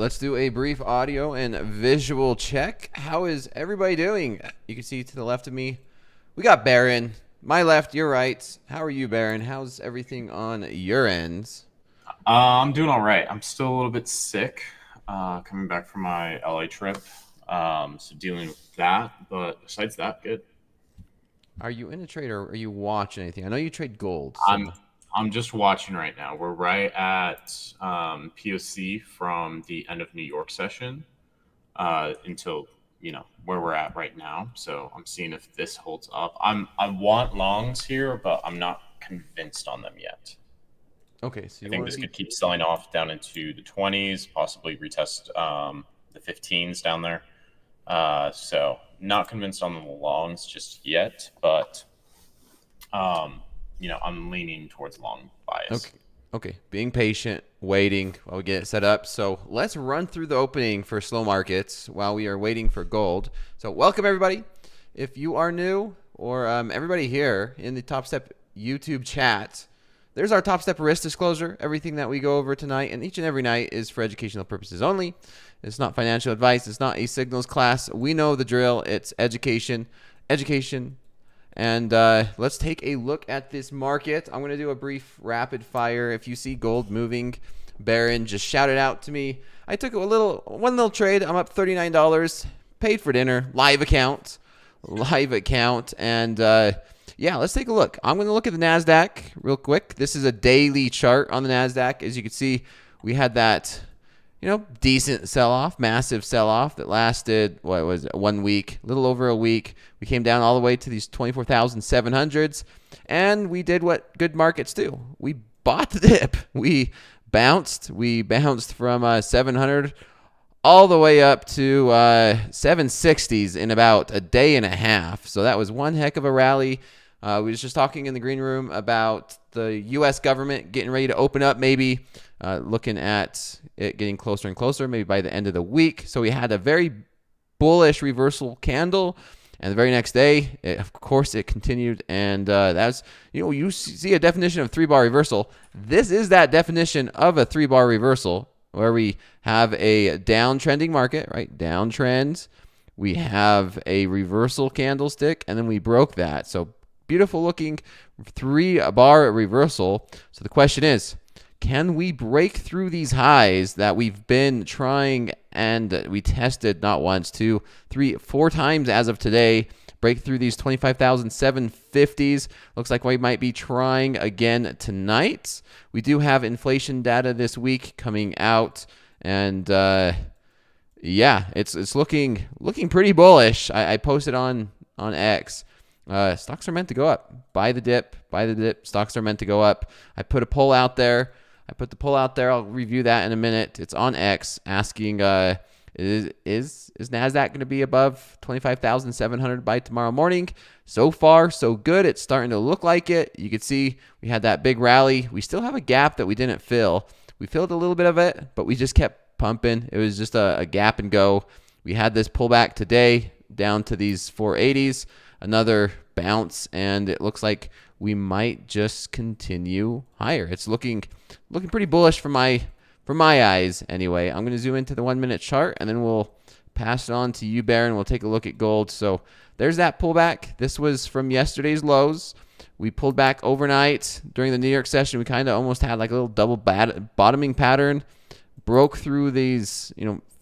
let's do a brief audio and visual check. How is everybody doing? You can see to the left of me, we got Baron. My left, your right. How are you, Baron? How's everything on your ends? I'm doing all right. I'm still a little bit sick, coming back from my LA trip. So dealing with that, but besides that, good. Are you in a trade or are you watching anything? I know you trade gold, I'm so I'm just watching right now. We're right at POC from the end of New York session until where we're at right now. So I'm seeing if this holds up. I want longs here, but I'm not convinced on them yet. okay. So I you think want this to be could keep selling off down into the 20s, possibly retest the 15s down there. So not convinced on the longs just yet, but I'm leaning towards long bias. okay. Okay, being patient, waiting while we get it set up. So let's run through the opening for slow markets while we are waiting for gold. So welcome everybody. If you are new, or everybody here in the TopStep YouTube chat, there's our TopStep risk disclosure. Everything that we go over tonight and each and every night is for educational purposes only. It's not financial advice. It's not a signals class. We know the drill. It's education, education. And let's take a look at this market. I'm going to do a brief rapid fire. If you see gold moving, Baron, just shout it out to me. I took one little trade. I'm up $39. Paid for dinner. Live account. And yeah, let's take a look. I'm going to look at the NASDAQ real quick. This is a daily chart on the NASDAQ. As you can see, we had that decent sell-off, massive sell-off that lasted, what was it, 1 week, a little over a week. We came down all the way to these 24,700s, and we did what good markets do. We bought the dip. We bounced from 700 all the way up to 760s in about a day and a half. So that was one heck of a rally. We was just talking in the green room about the U.S. government getting ready to open up, maybe looking at it getting closer and closer, maybe by the end of the week. So we had a very bullish reversal candle, and the very next day, of course, it continued. And that's, you see a definition of 3-bar reversal. This is that definition of a 3-bar reversal, where we have a downtrending market, right? Downtrend. We have a reversal candlestick, and then we broke that. So beautiful looking 3-bar reversal. So the question is, can we break through these highs that we've been trying, and we tested not once, 2, 3, 4 times as of today? Break through these 25,750s. Looks like we might be trying again tonight. We do have inflation data this week coming out, and yeah, it's looking pretty bullish. I posted on X. Stocks are meant to go up. Buy the dip. Stocks are meant to go up. I put a poll out there. I'll review that in a minute. It's on X, asking is NASDAQ going to be above 25,700 by tomorrow morning? So far, so good. It's starting to look like it. You can see we had that big rally. We still have a gap that we didn't fill. We filled a little bit of it, but we just kept pumping. It was just a gap and go. We had this pullback today down to these 480s. Another bounce, and it looks like we might just continue higher. It's looking pretty bullish from my eyes anyway. I'm going to zoom into the 1-minute chart, and then we'll pass it on to you, Baron. We'll take a look at gold. So there's that pullback. This was from yesterday's lows. We pulled back overnight during the New York session. We kind of almost had like a little double bottoming pattern, broke through these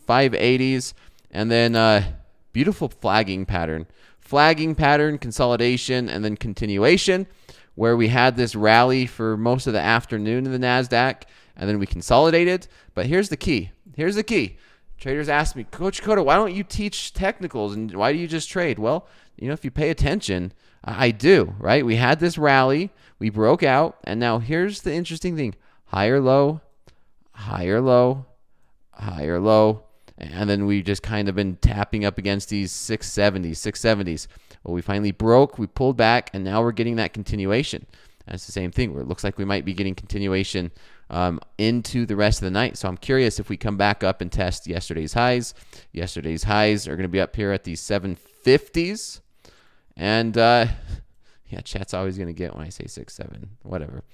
580s, and then beautiful flagging pattern, consolidation, and then continuation, where we had this rally for most of the afternoon in the NASDAQ, and then we consolidated. But here's the key. Traders ask me, Coach Dakota, why don't you teach technicals, and why do you just trade? Well, if you pay attention, I do, right? We had this rally, we broke out, and now here's the interesting thing. Higher low, higher low, higher low. And then we just kind of been tapping up against these 670s. Well, we finally broke, we pulled back, and now we're getting that continuation. That's the same thing, where it looks like we might be getting continuation into the rest of the night. So I'm curious if we come back up and test yesterday's highs. Yesterday's highs are going to be up here at these 750s. And yeah, chat's always going to get when I say 6, 7, whatever.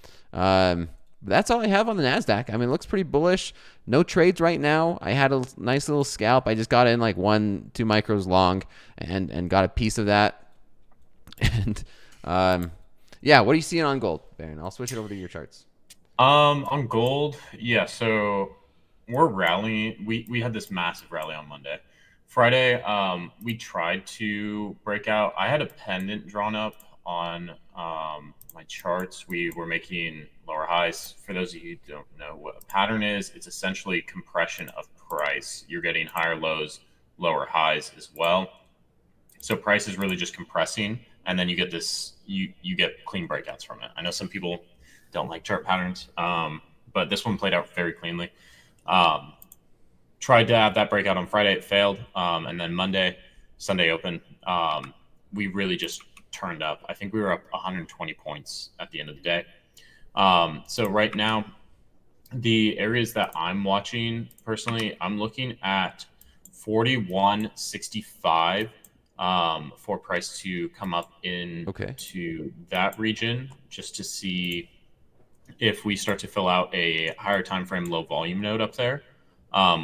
But that's all I have on the NASDAQ. I mean, it looks pretty bullish. No trades right now. I had a nice little scalp. I just got in like 1-2 micros long and got a piece of that. And yeah, what are you seeing on gold, Baron? I'll switch it over to your charts. On gold, yeah. So we're rallying. We had this massive rally on Monday. Friday, we tried to break out. I had a pendant drawn up on my charts. We were making lower highs. For those of you who don't know what a pattern is, it's essentially compression of price. You're getting higher lows, lower highs as well. So price is really just compressing, and then you get this. You get clean breakouts from it. I know some people don't like chart patterns, but this one played out very cleanly. Tried to have that breakout on Friday, it failed, and then Sunday open, we really just turned up. I think we were up 120 points at the end of the day. So right now, the areas that I'm watching personally, I'm looking at 41.65 for price to come up to that region, just to see if we start to fill out a higher time frame low volume node up there.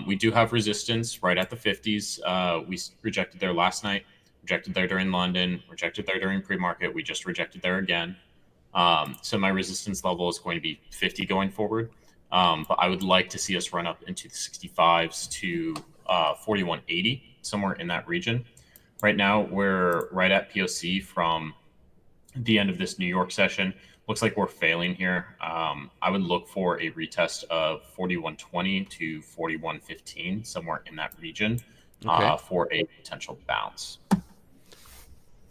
We do have resistance right at the 50s. We rejected there last night, rejected there during London, rejected there during pre-market. We just rejected there again. So my resistance level is going to be 50 going forward. But I would like to see us run up into the 65s to 41.80, somewhere in that region. Right now, we're right at POC from the end of this New York session. Looks like we're failing here. I would look for a retest of 41.20 to 41.15, somewhere in that region, for a potential bounce.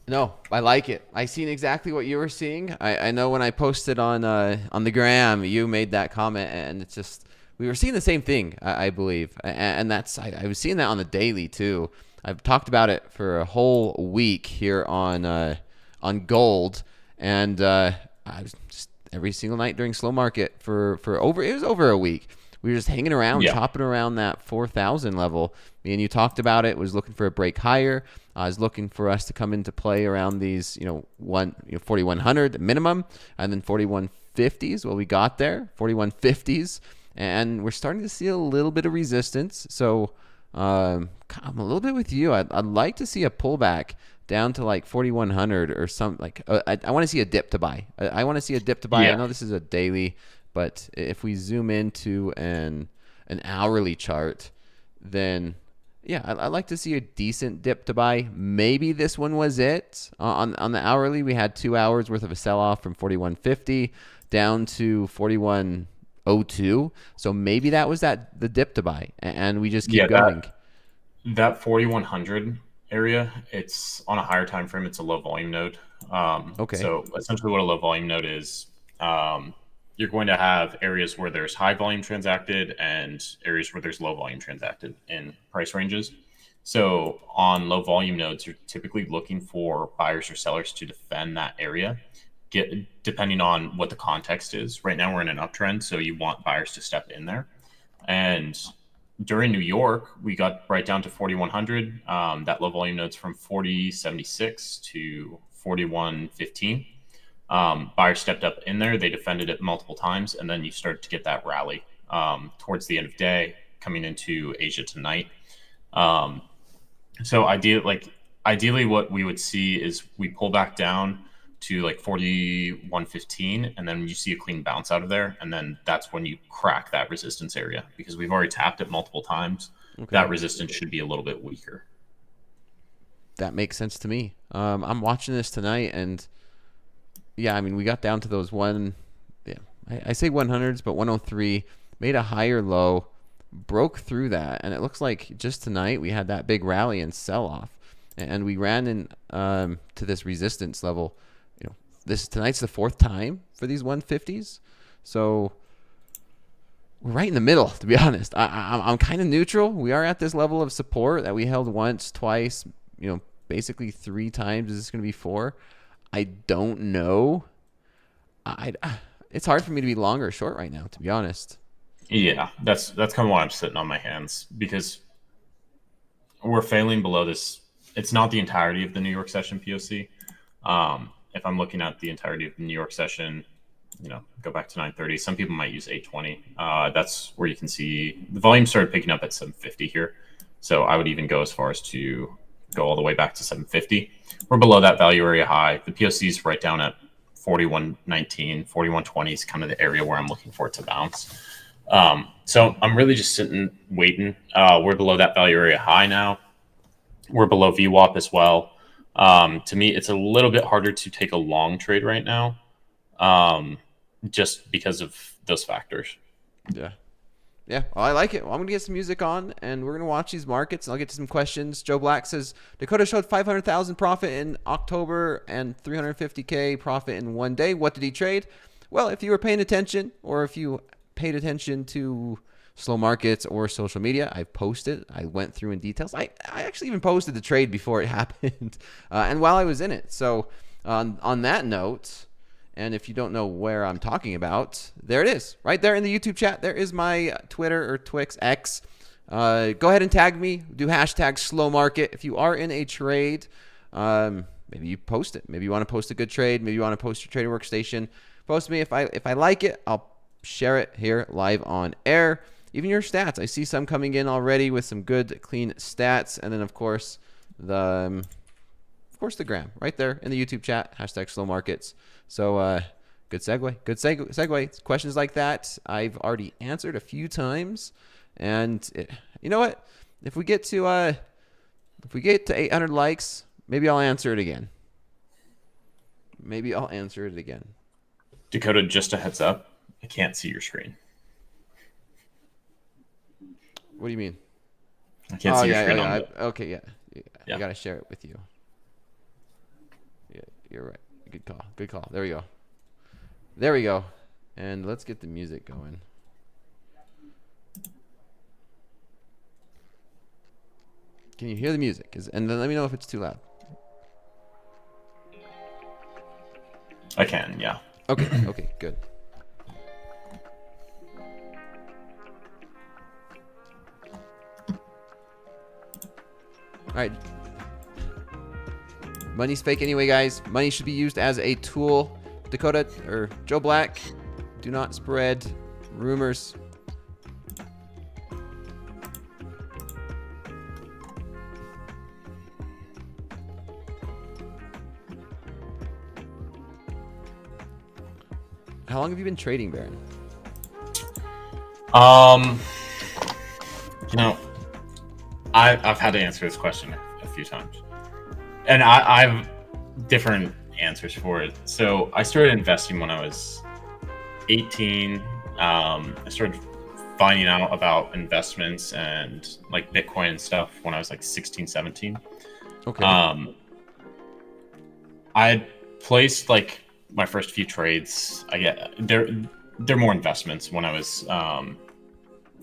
No, I like it. I seen exactly what you were seeing. I know when I posted on the gram, you made that comment, and it's just we were seeing the same thing, I believe, and that's I was seeing that on the daily too. I've talked about it for a whole week here on gold, and I was just every single night during slow market for over a week. We were just hanging around, chopping around that 4,000 level. Me and you talked about it. Was looking for a break higher. I was looking for us to come into play around these, 4,100 minimum, and then 4150s. Well, we got there, 4150s, and we're starting to see a little bit of resistance. So I'm a little bit with you. I'd like to see a pullback down to like 4,100 or something. Like I want to see a dip to buy. I want to see a dip to buy. Yeah. I know this is a daily, but if we zoom into an hourly chart, then yeah, I'd like to see a decent dip to buy. Maybe this one was it. On the hourly, we had 2 hours worth of a sell-off from 41.50 down to 41.02. So maybe that was the dip to buy, and we just keep going. That 4,100 area, it's on a higher time frame. It's a low volume node. So essentially what a low volume node is, you're going to have areas where there's high volume transacted and areas where there's low volume transacted in price ranges. So on low volume nodes, you're typically looking for buyers or sellers to defend that area, depending on what the context is. Right now we're in an uptrend, so you want buyers to step in there. And during New York, we got right down to 4,100. That low volume node's from 40.76 to 41.15. Buyers stepped up in there. They defended it multiple times, and then you start to get that rally towards the end of day coming into Asia tonight. So ideally what we would see is we pull back down to like 41.15, and then you see a clean bounce out of there, and then that's when you crack that resistance area, because we've already tapped it multiple times. That resistance should be a little bit weaker. That makes sense to me. I'm watching this tonight, and yeah, I mean, we got down to those I say 100s, but 103, made a higher low, broke through that, and it looks like just tonight we had that big rally and sell-off, and we ran in to this resistance level. Tonight's the fourth time for these 150s, so we're right in the middle, to be honest. I'm kind of neutral. We are at this level of support that we held once, twice, basically 3 times. Is this going to be 4? I don't know. It's hard for me to be long or short right now, to be honest. Yeah, that's kind of why I'm sitting on my hands, because we're failing below this. It's not the entirety of the New York session POC. If I'm looking at the entirety of the New York session, go back to 930. Some people might use 820. That's where you can see the volume started picking up at 750 here. So I would even go as far as to go all the way back to 750. We're below that value area high. The POC is right down at 4119, 4120 is kind of the area where I'm looking for it to bounce. So I'm really just sitting, waiting. We're below that value area high now. We're below VWAP as well. To me, it's a little bit harder to take a long trade right now, just because of those factors. Yeah. Yeah, well, I like it. Well, I'm going to get some music on, and we're going to watch these markets, and I'll get to some questions. Joe Black says, Dakota showed 500,000 profit in October and 350K profit in one day. What did he trade? Well, if you were paying attention, or if you paid attention to slow markets or social media, I posted. I went through in details. I actually even posted the trade before it happened, and while I was in it. So on that note, and if you don't know where I'm talking about, there it is. Right there in the YouTube chat. There is my Twitter or Twix X. Go ahead and tag me. Do hashtag slow market. If you are in a trade, maybe you post it. Maybe you want to post a good trade. Maybe you want to post your trader workstation. Post me. If I like it, I'll share it here live on air. Even your stats. I see some coming in already with some good, clean stats. And then, of course, the gram right there in the YouTube chat. Hashtag slow markets. So good segue. Good segue. Questions like that I've already answered a few times, and you know what? If we get to 800 likes, maybe I'll answer it again. Dakota, just a heads up, I can't see your screen. What do you mean? I can't see your screen. Okay, yeah. I gotta share it with you. Yeah, you're right. Good call. There we go. And let's get the music going. Can you hear the music? And then let me know if it's too loud. I can, yeah. Okay, good. All right. Money's fake anyway, guys. Money should be used as a tool. Dakota or Joe Black, do not spread rumors. How long have you been trading, Baron? I've had to answer this question a few times. And I've different answers for it. So I started investing when I was 18. I started finding out about investments and like Bitcoin and stuff when I was like 16, 17. Okay. I had placed like my first few trades. They're more investments when I was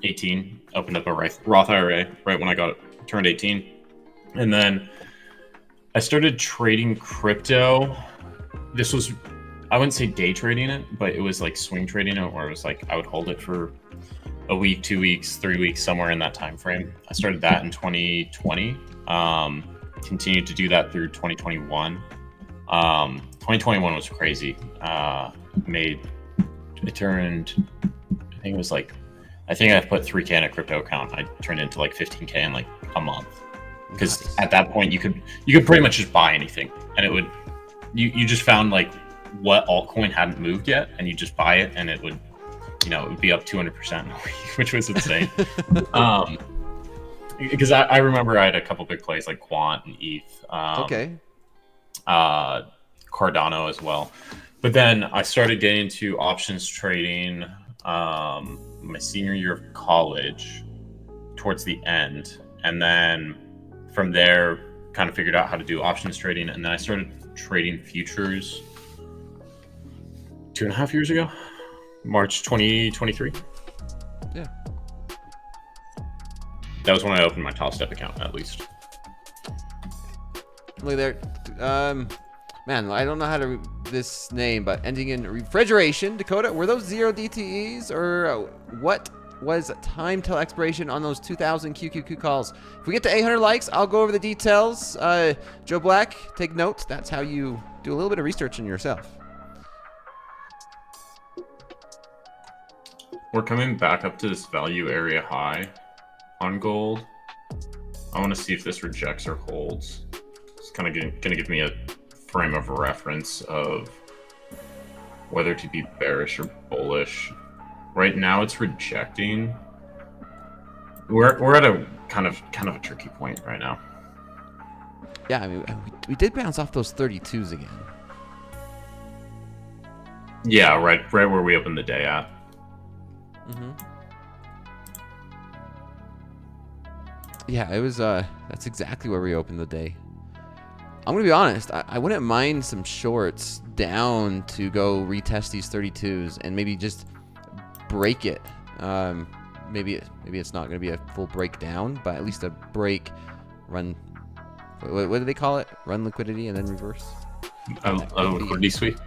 18. Opened up a Roth IRA right when I turned 18. And then I started trading crypto. This was, I wouldn't say day trading it, but it was like swing trading it, where it was like I would hold it for a week, 2 weeks, 3 weeks, somewhere in that time frame. I started that in 2020. Continued to do that through 2021. 2021 was crazy. I think I put 3K in a crypto account. I turned it into like 15K in like a month. Because at that point you could pretty much just buy anything, and it would you just found like what altcoin hadn't moved yet, and you just buy it, and it would it would be up 200%, which was insane. Because I remember I had a couple big plays like Quant and ETH, Cardano as well. But then I started getting into options trading my senior year of college, towards the end, and then from there, kind of figured out how to do options trading, and then I started trading futures 2.5 years ago, March 2023. Yeah. That was when I opened my Topstep account, at least. Look there. Man, I don't know how to read this name, but ending in refrigeration. Dakota, were those 0 DTEs, or what was time till expiration on those 2,000 QQQ calls? If we get to 800 likes, I'll go over the details. Joe Black, take notes. That's how you do a little bit of research on yourself. We're coming back up to this value area high on gold. I want to see if this rejects or holds. It's kind of going to give me a frame of reference of whether to be bearish or bullish. Right now, it's rejecting. We're at a kind of a tricky point right now. Yeah, I mean, we did bounce off those 32s again. Yeah, right where we opened the day at. Yeah, it was. That's exactly where we opened the day. I'm gonna be honest. I wouldn't mind some shorts down to go retest these 32s and maybe just break it. Maybe it's not gonna be a full breakdown, but at least a break, run. What do they call it? Run liquidity and then reverse. Liquidity sweep.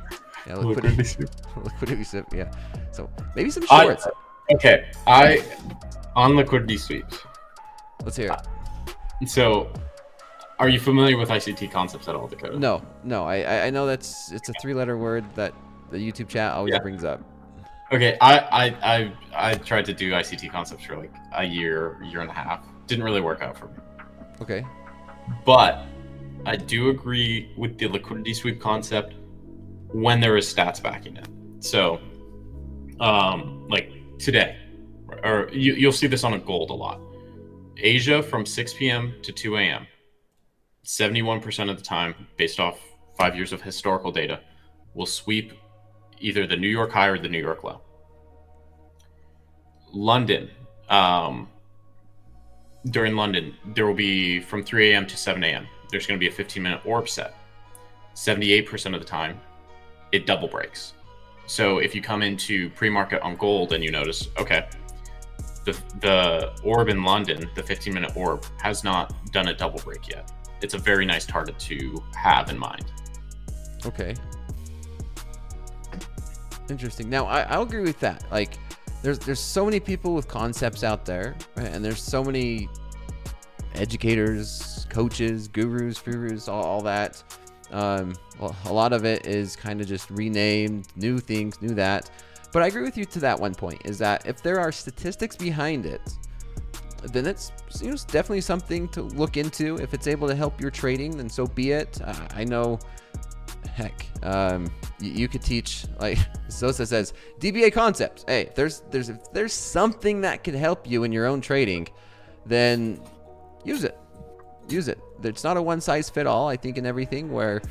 Yeah, liquidity sweep. Liquidity sweep. Yeah. So maybe some shorts. Okay, on liquidity sweeps. Let's hear it. So, are you familiar with ICT concepts at all, Dakota? No. I know it's a 3-letter word that the YouTube chat always brings up. Okay, I tried to do ICT concepts for like a year and a half. Didn't really work out for me. Okay. But I do agree with the liquidity sweep concept when there is stats backing it. So, like today, or you'll see this on a gold a lot. Asia from 6 p.m. to 2 a.m. 71% of the time, based off 5 years of historical data, will sweep either the New York high or the New York low. London, during London, there will be from 3 a.m. to 7 a.m. There's going to be a 15-minute orb set. 78% of the time, it double breaks. So if you come into pre-market on gold and you notice, okay, the orb in London, the 15-minute orb, has not done a double break yet. It's a very nice target to have in mind. Okay. Interesting. Now, I'll agree with that. Like, there's so many people with concepts out there, right? And there's so many educators, coaches, gurus, furus, all that. Well, a lot of it is kind of just renamed, new things, new that. But I agree with you to that one point, is that if there are statistics behind it, then it's definitely something to look into. If it's able to help your trading, then so be it. I know, heck, you could teach, like Sosa says, DBA concepts. Hey, if there's something that could help you in your own trading, then use it. Use it. It's not a one size fit all, I think, in everything. Where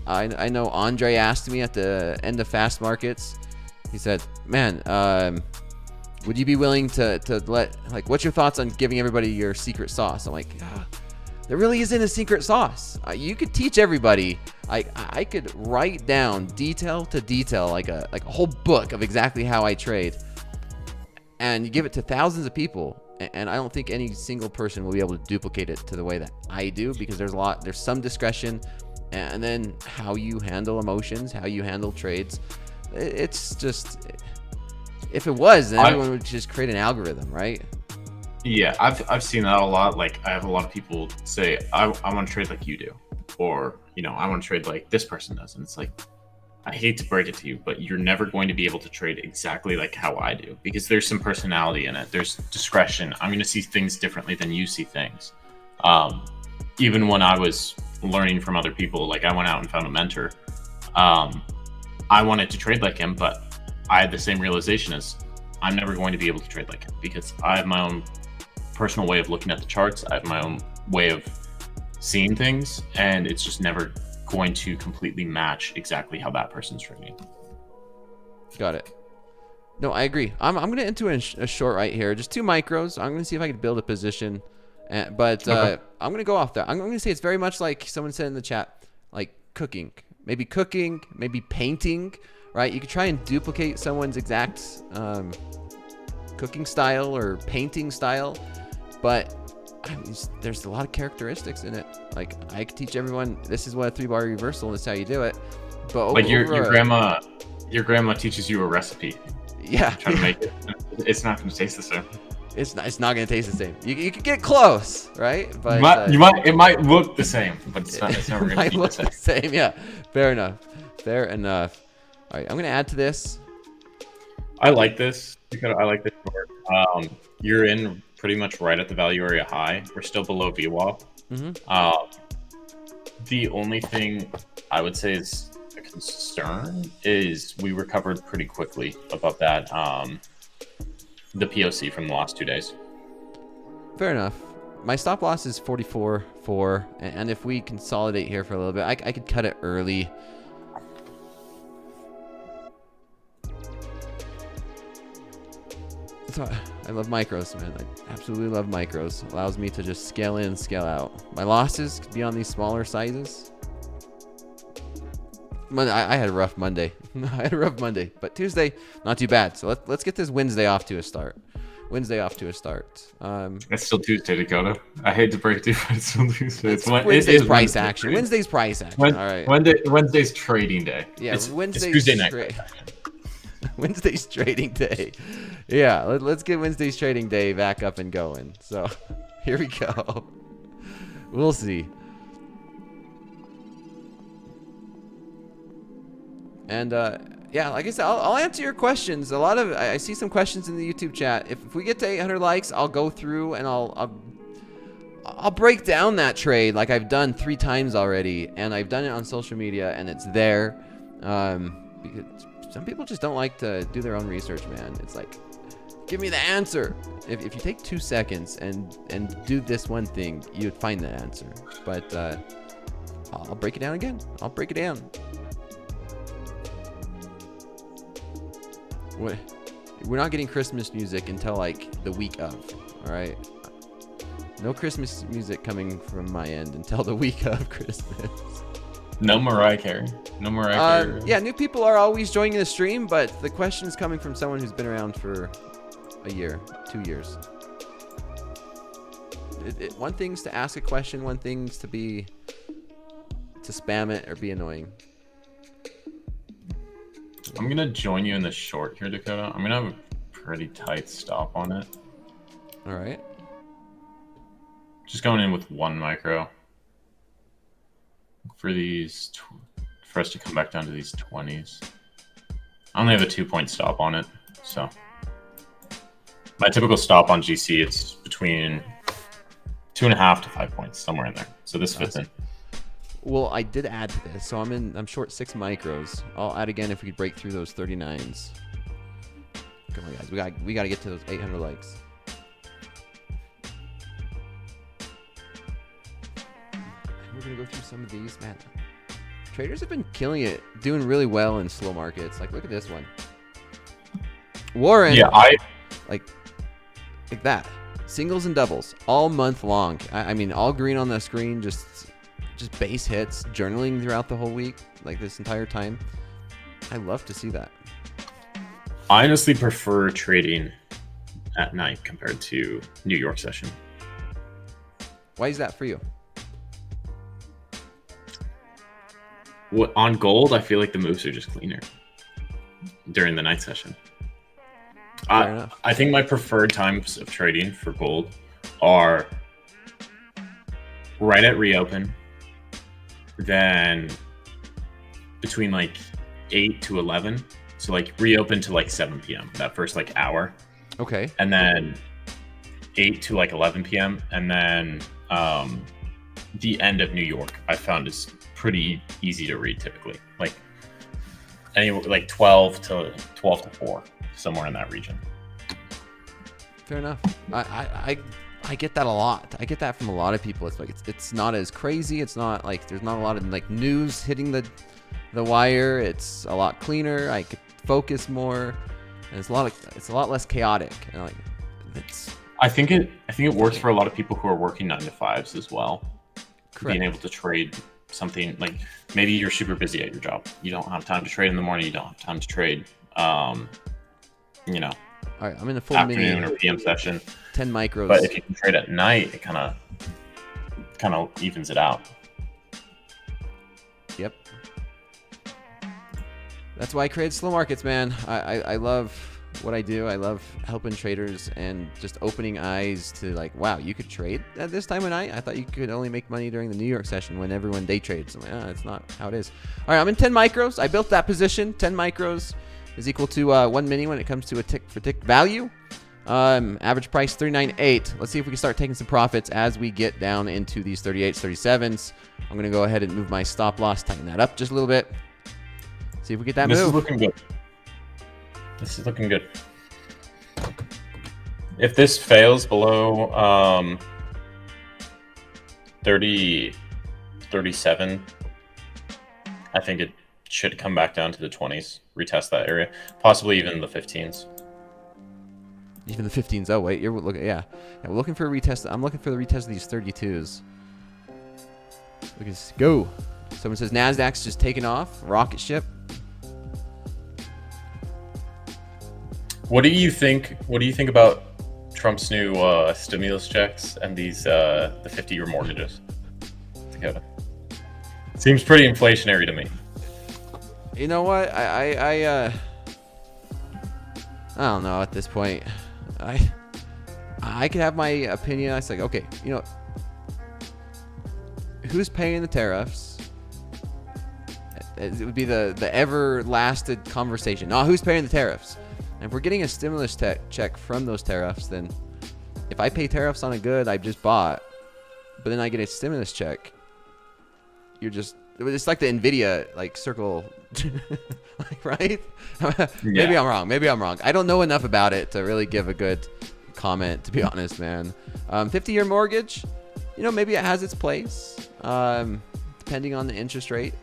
I know Andre asked me at the end of fast markets, he said, man, would you be willing to let, like, what's your thoughts on giving everybody your secret sauce? I'm like, there really isn't a secret sauce. You could teach everybody. I could write down detail to detail, like a whole book of exactly how I trade, and you give it to thousands of people, and I don't think any single person will be able to duplicate it to the way that I do, because there's some discretion, and then how you handle emotions, how you handle trades. It's just, if it was, then everyone would just create an algorithm, right? Yeah, I've seen that a lot. Like, I have a lot of people say, I want to trade like you do, or I want to trade like this person does, and it's like, I hate to break it to you, but you're never going to be able to trade exactly like how I do, because there's some personality in it. There's discretion. I'm going to see things differently than you see things. Even when I was learning from other people, like I went out and found a mentor. I wanted to trade like him, but I had the same realization as I'm never going to be able to trade like him, because I have my own personal way of looking at the charts. I have my own way of seeing things, and it's just never going to completely match exactly how that person's trading. Got it. No, I agree. I'm going to enter a short right here, just 2 micros. I'm going to see if I can build a position, but okay. I'm going to go off that. I'm going to say it's very much like someone said in the chat, like cooking, maybe painting, right? You could try and duplicate someone's exact cooking style or painting style, but I mean, there's a lot of characteristics in it. Like, I could teach everyone, this is what a 3-bar reversal, and this is how you do it. But like your grandma teaches you a recipe. Yeah. Trying to make it. It's not going to taste the same. It's not going to taste the same. You could get close, right? But it might look the same, but it's never going to be the same. Yeah. Fair enough. All right, I'm going to add to this. I like this. I like this short. You're in pretty much right at the value area high. We're still below VWAP. The only thing I would say is a concern is we recovered pretty quickly above that, the POC from the last 2 days. Fair enough. My stop loss is 44.4, and if we consolidate here for a little bit, I could cut it early. So I love micros, man. I absolutely love micros. Allows me to just scale in, scale out. My losses could be on these smaller sizes. I had a rough Monday. I had a rough Monday, but Tuesday, not too bad. So let's get this Wednesday off to a start. It's still Tuesday, Dakota. I hate to break it to you, but it's still Tuesday. It's Wednesday's price action. Wednesday's price action. All right. Wednesday's trading day. Yeah, Wednesday's Tuesday night. Wednesday's trading day. Yeah, let's get Wednesday's trading day back up and going. So here we go. We'll see. And yeah, like I said, I'll answer your questions. I see some questions in the YouTube chat. If we get to 800 likes, I'll go through and I'll break down that trade like I've done 3 times already, and I've done it on social media, and it's there. Because some people just don't like to do their own research, man. It's like, give me the answer. If you take 2 seconds and do this one thing, you'd find the answer. But I'll break it down again. I'll break it down. We're not getting Christmas music until like the week of. All right. No Christmas music coming from my end until the week of Christmas. No Mariah Carey. No Mariah Carey. Yeah, new people are always joining the stream, but the question is coming from someone who's been around for a year, 2 years. One thing's to ask a question, one thing's to spam it or be annoying. I'm going to join you in the short here, Dakota. I'm going to have a pretty tight stop on it. All right. Just going in with 1 micro. For us to come back down to these 20s. I only have a 2-point stop on it, so my typical stop on GC, it's between 2.5 to 5 points, somewhere in there. So this fits in. Well, I did add to this, so I'm short 6 micros. I'll add again if we could break through those 39s. Come on, guys, we got to get to those 800 likes. We're gonna go through some of these, man. Traders have been killing it, doing really well in slow markets. Like, look at this one, Warren. Yeah, like that, singles and doubles all month long. I mean, all green on the screen, just base hits, journaling throughout the whole week, like this entire time. I love to see that. I honestly prefer trading at night compared to New York session. Why is that for you? On gold, I feel like the moves are just cleaner during the night session. I think my preferred times of trading for gold are right at reopen, then between like 8 to 11. So like reopen to like 7 p.m. that first like hour. Okay. And then 8 to like 11 p.m. And then the end of New York I found is pretty easy to read typically. Like 12 to 4, somewhere in that region. Fair enough. I get that a lot. I get that from a lot of people. It's like it's not as crazy. It's not like there's not a lot of like news hitting the wire. It's a lot cleaner. I could focus more, and it's a lot less chaotic. And like I think it works for a lot of people who are working 9 to 5s as well. Correct. Being able to trade something like maybe you're super busy at your job. You don't have time to trade in the morning. You don't have time to trade. All right, I'm in the full afternoon mini or PM session. 10 micros. But if you can trade at night, it kind of evens it out. Yep. That's why I created slow markets, man. I love what I do. I love helping traders and just opening eyes to like, wow, you could trade at this time of night? I thought you could only make money during the New York session when everyone day trades. I'm like, that's not how it is. All right, I'm in 10 micros. I built that position, 10 micros. is equal to 1 mini when it comes to a tick for tick value. Average price 398. Let's see if we can start taking some profits as we get down into these 38s, 37s. I'm going to go ahead and move my stop loss, tighten that up just a little bit. See if we get that move. This is looking good. This is looking good. If this fails below 37, I think it should come back down to the 20s, retest that area, possibly even the 15s. Even the 15s. Oh wait, you're looking. Yeah, we're looking for a retest. I'm looking for the retest of these 32s. Let's go. Someone says NASDAQ's just taking off. Rocket ship. What do you think? What do you think about Trump's new stimulus checks and these the 50-year mortgages? Dakota. Seems pretty inflationary to me. You know what? I don't know at this point. I could have my opinion. I was like, okay, you know, who's paying the tariffs? It would be the ever-lasted conversation. No, who's paying the tariffs? And if we're getting a stimulus check from those tariffs, then if I pay tariffs on a good I just bought, but then I get a stimulus check, it's like the Nvidia like circle, like, right? Maybe I'm wrong. Maybe I'm wrong. I don't know enough about it to really give a good comment, to be honest, man. 50-year mortgage, you know, maybe it has its place, depending on the interest rate.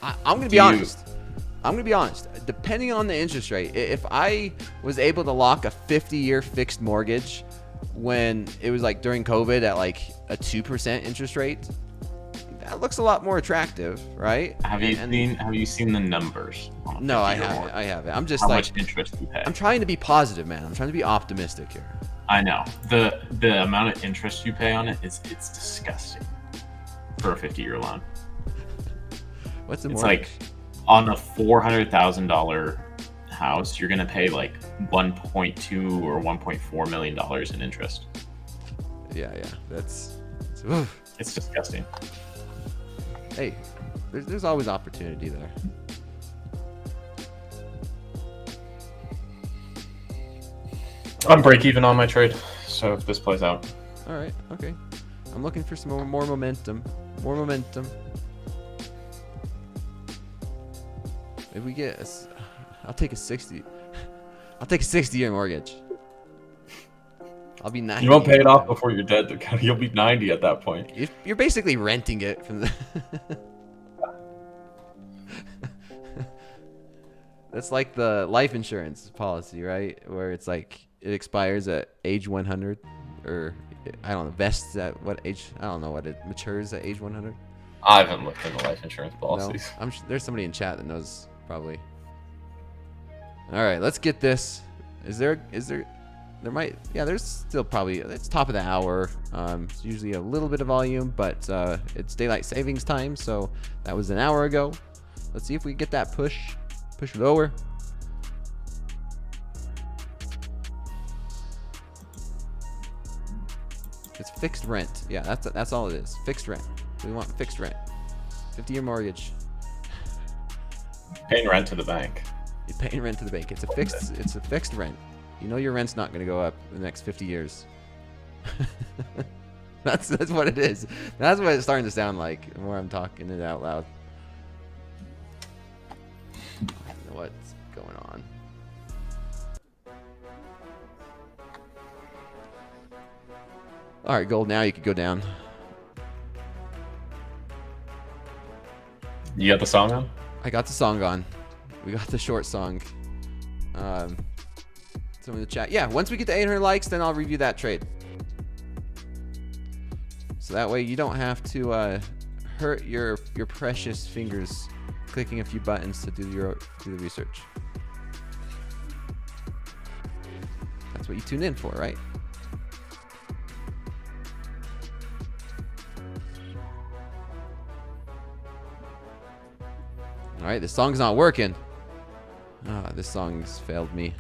I'm gonna be honest. I'm going to be honest. Depending on the interest rate, if I was able to lock a 50-year fixed mortgage when it was like during COVID at like a 2% interest rate, that looks a lot more attractive, right? Have you seen the numbers? No, I haven't. I'm just how like, much interest you pay. I'm trying to be positive, man. I'm trying to be optimistic here. I know. The amount of interest you pay on it it's disgusting for a 50-year loan. What's the It's mortgage? like on a $400,000 house, you're gonna pay like 1.2 or 1.4 million dollars in interest. Yeah, that's It's disgusting. hey, there's always opportunity there. I'm break even on my trade, so if this plays out. All right, okay. I'm looking for some more momentum. More momentum. If we get, I'll take a 60. I'll take a 60-year mortgage. I'll be 90. You won't pay it off before you're dead. You'll be 90 at that point. You're basically renting it from the. That's like the life insurance policy, right? Where it's like it expires at age 100, or I don't know, vests at what age? I don't know what it matures at age 100. I haven't looked into life insurance policies. No, there's somebody in chat that knows probably. All right, let's get this. There might, yeah, there's still probably, it's top of the hour. It's usually a little bit of volume, but it's daylight savings time, so that was an hour ago. Let's see if we get that push lower. It's fixed rent. Yeah, that's all it is. Fixed rent. We want fixed rent. 50-year mortgage. Paying rent to the bank. You're paying rent to the bank. It's a fixed rent. You know your rent's not going to go up in the next 50 years. That's what it is. That's what it's starting to sound like the more I'm talking it out loud. I don't know what's going on. All right, gold. Now you could go down. You got the song on? I got the song on. We got the short song. Someone in the chat. Yeah, once we get to 800 likes, then I'll review that trade. So that way you don't have to hurt your precious fingers clicking a few buttons to do the research. That's what you tune in for, right? All right, this song's not working. This song's failed me.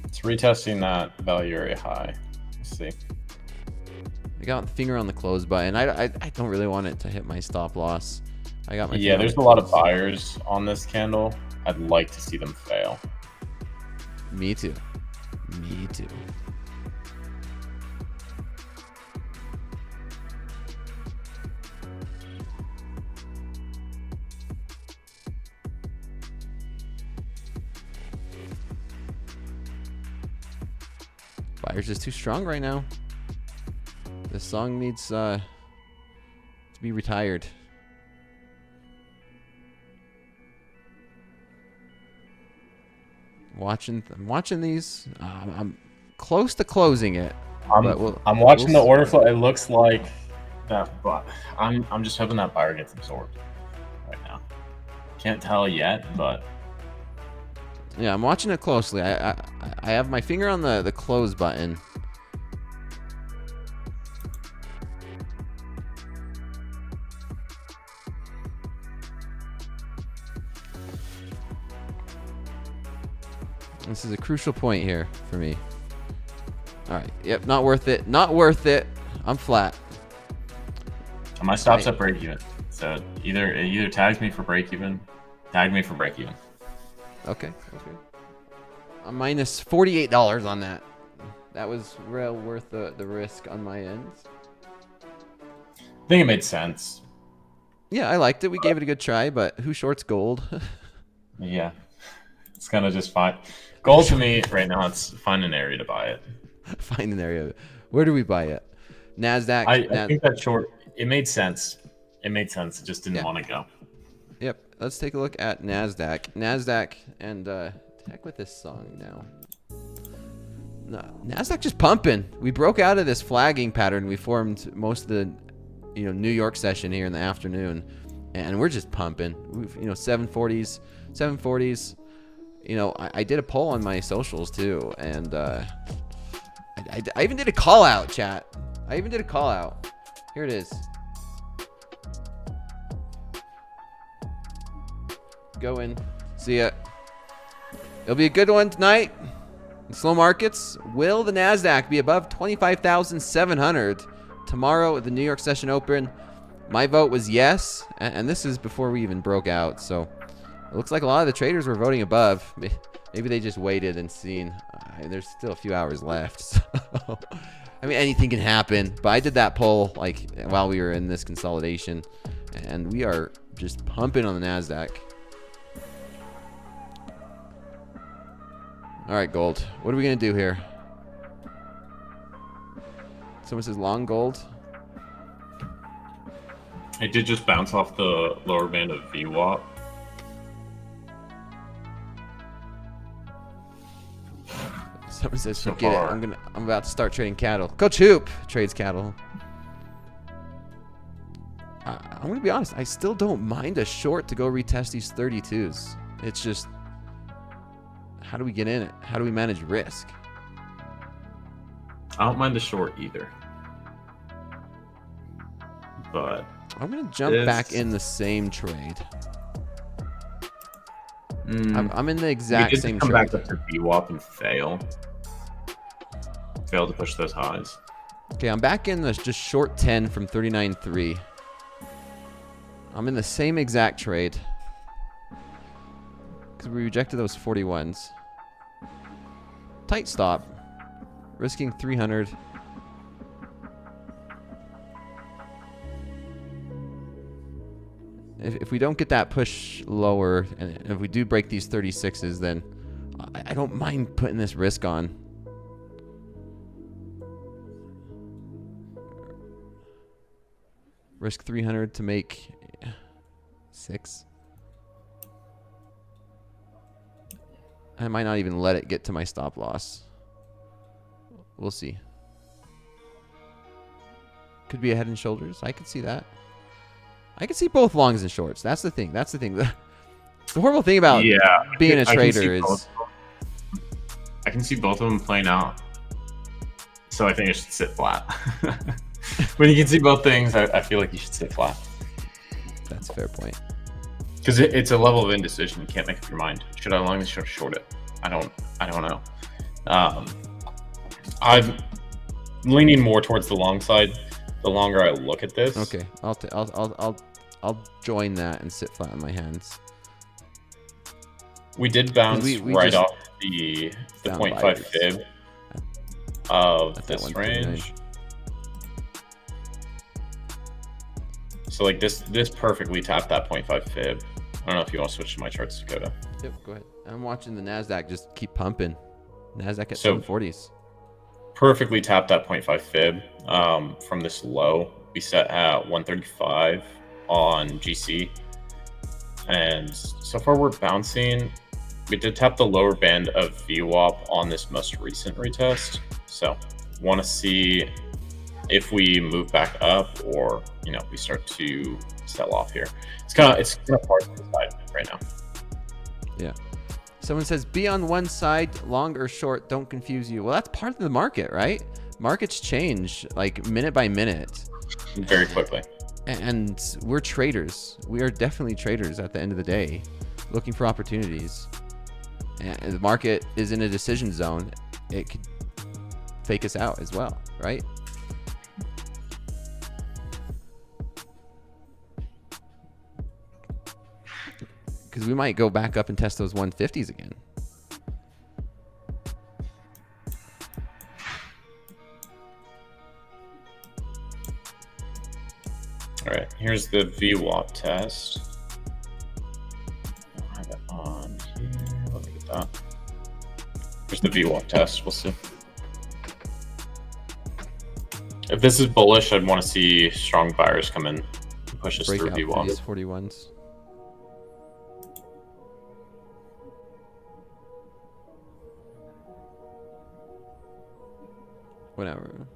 It's retesting that value area high. Let's see. I got the finger on the close button. I don't really want it to hit my stop loss. I got my Yeah, finger on there's the a lot of close. buyers on this candle. I'd like to see them fail. Me too. Me too. Buyers just too strong right now. This song needs to be retired. I'm watching these. I'm close to closing it. I'm watching the order flow. It looks like that, but I'm just hoping that buyer gets absorbed right now. Can't tell yet, but yeah, I'm watching it closely. I have my finger on the close button. This is a crucial point here for me. All right. Yep. Not worth it. Not worth it. I'm flat. my stops at break even. So it either tags me for break even, tag me for break even. Okay. I'm minus $48 on that. That was well worth the risk on my end. I think it made sense. Yeah, I liked it. We gave it a good try, but who shorts gold? Yeah, it's kind of just fine. Gold to me right now, it's find an area to buy it. Find an area. Where do we buy it? NASDAQ. I think that short, it made sense. It made sense. It just didn't want to go. Yep. Let's take a look at NASDAQ. NASDAQ and heck with this song now. No, NASDAQ just pumping. We broke out of this flagging pattern. We formed most of the New York session here in the afternoon, and we're just pumping. We've 740s. I did a poll on my socials too, and I even did a call out, chat. I even did a call out. Here it is. Go in. See ya. It'll be a good one tonight. In slow markets, will the NASDAQ be above 25,700 tomorrow at the New York session open? My vote was yes, and this is before we even broke out, so it looks like a lot of the traders were voting above. Maybe they just waited and seen. There's still a few hours left, so I mean, anything can happen, but I did that poll while we were in this consolidation, and we are just pumping on the NASDAQ. All right, gold. What are we going to do here? Someone says long gold. It did just bounce off the lower band of VWAP. Someone says, forget it. I'm about to start trading cattle. Coach Hoop trades cattle. I'm going to be honest. I still don't mind a short to go retest these 32s. It's just, how do we get in it? How do we manage risk? I don't mind the short either. But I'm going to jump back in the same trade. I'm in the exact same come trade. back up to VWAP and fail to push those highs. Okay, I'm back in the just short 10 from 39.3. I'm in the same exact trade because we rejected those 41s. Tight stop, risking 300. If we don't get that push lower, and if we do break these 36s, then I don't mind putting this risk on. Risk 300 to make 6. I might not even let it get to my stop loss. We'll see. Could be a head and shoulders. I could see that. I can see both longs and shorts. That's the thing. The horrible thing about being a trader is I can see both of them playing out. So I think it should sit flat. When you can see both things, I feel like you should sit flat. That's a fair point. Because it's a level of indecision. You can't make up your mind. Should I long it? Should I short it? I don't know. I'm leaning more towards the long side. the longer I look at this. Okay, I'll join that and sit flat on my hands. We did bounce we right just off the found 0.5 buyers. fib of At that this 139. range. So like this perfectly tapped that 0.5 fib. I don't know if you want to switch to my charts, Dakota. Yep, go ahead. I'm watching the NASDAQ just keep pumping. NASDAQ at So- 740s. Perfectly tapped that 0.5 fib from this low. We set at 135 on GC. And so far we're bouncing. We did tap the lower band of VWAP on this most recent retest. So want to see if we move back up or, we start to sell off here. It's kind of hard to decide right now. Yeah. Someone says, be on one side, long or short, don't confuse you. Well, that's part of the market, right? Markets change like minute by minute. Very quickly. And we're traders. We are definitely traders at the end of the day, looking for opportunities. And the market is in a decision zone. It could fake us out as well, right? Because we might go back up and test those 150s again. All right, here's the VWAP test. I'll have it on here. Let me get that. Here's the VWAP test. We'll see. If this is bullish, I'd want to see strong buyers come in and push us Break through out through VWAP. these 41s. Whatever.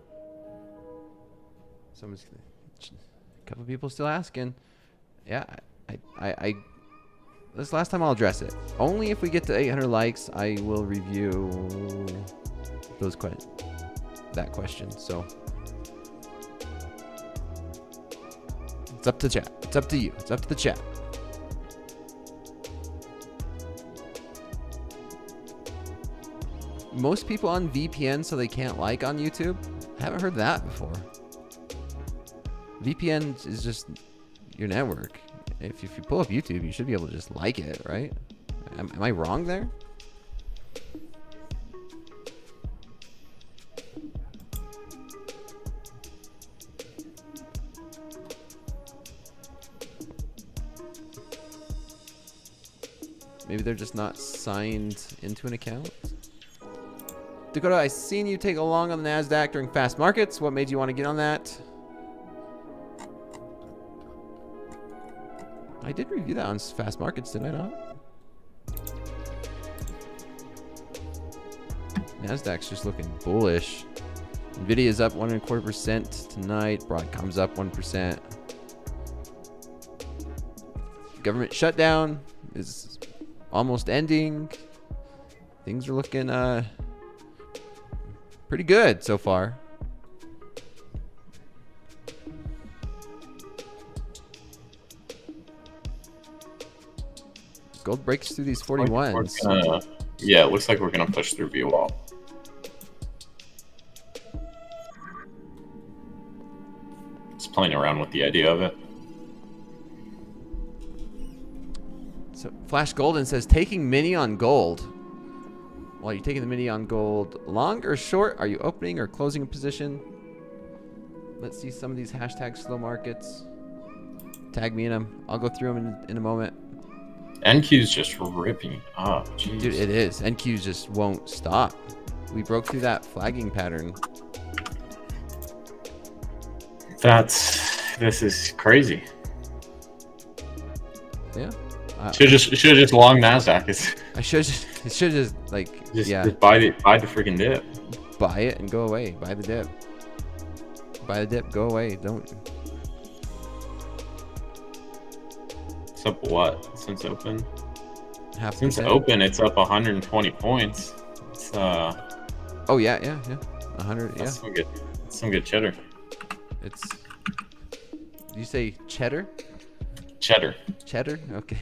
A couple people still asking. Yeah, I this last time I'll address it. Only if we get to 800 likes, I will review that question. So it's up to chat. It's up to you. It's up to the chat. Most people on VPN so they can't like on YouTube. I haven't heard that before. VPN is just your network. If you pull up YouTube, you should be able to just like it, right? Am I wrong there? Maybe they're just not signed into an account. Dakota, I seen you take a long on the NASDAQ during fast markets. What made you want to get on that? I did review that on fast markets, did I not? NASDAQ's just looking bullish. Nvidia's up 1.25% tonight. Broadcom's up 1%. Government shutdown is almost ending. Things are looking pretty good so far. Gold breaks through these 41s. Yeah, it looks like we're gonna push through VWAP. Just playing around with the idea of it. So Flash Golden says, taking mini on gold. While you're taking the mini on gold, long or short? Are you opening or closing a position? Let's see some of these hashtag slow markets. Tag me in them. I'll go through them in a moment. NQ's just ripping up. Jeez. Dude, it is. NQs just won't stop. We broke through that flagging pattern. This is crazy. Yeah. Should have just long NASDAQ. I should just like Just buy the freaking dip. Buy it and go away. Buy the dip. Buy the dip. Go away. Don't. It's up what since open? Since open, it's up 120 points. It's Oh yeah. 100. Yeah. That's some good cheddar. It's. Did you say cheddar? Cheddar. Cheddar. Okay.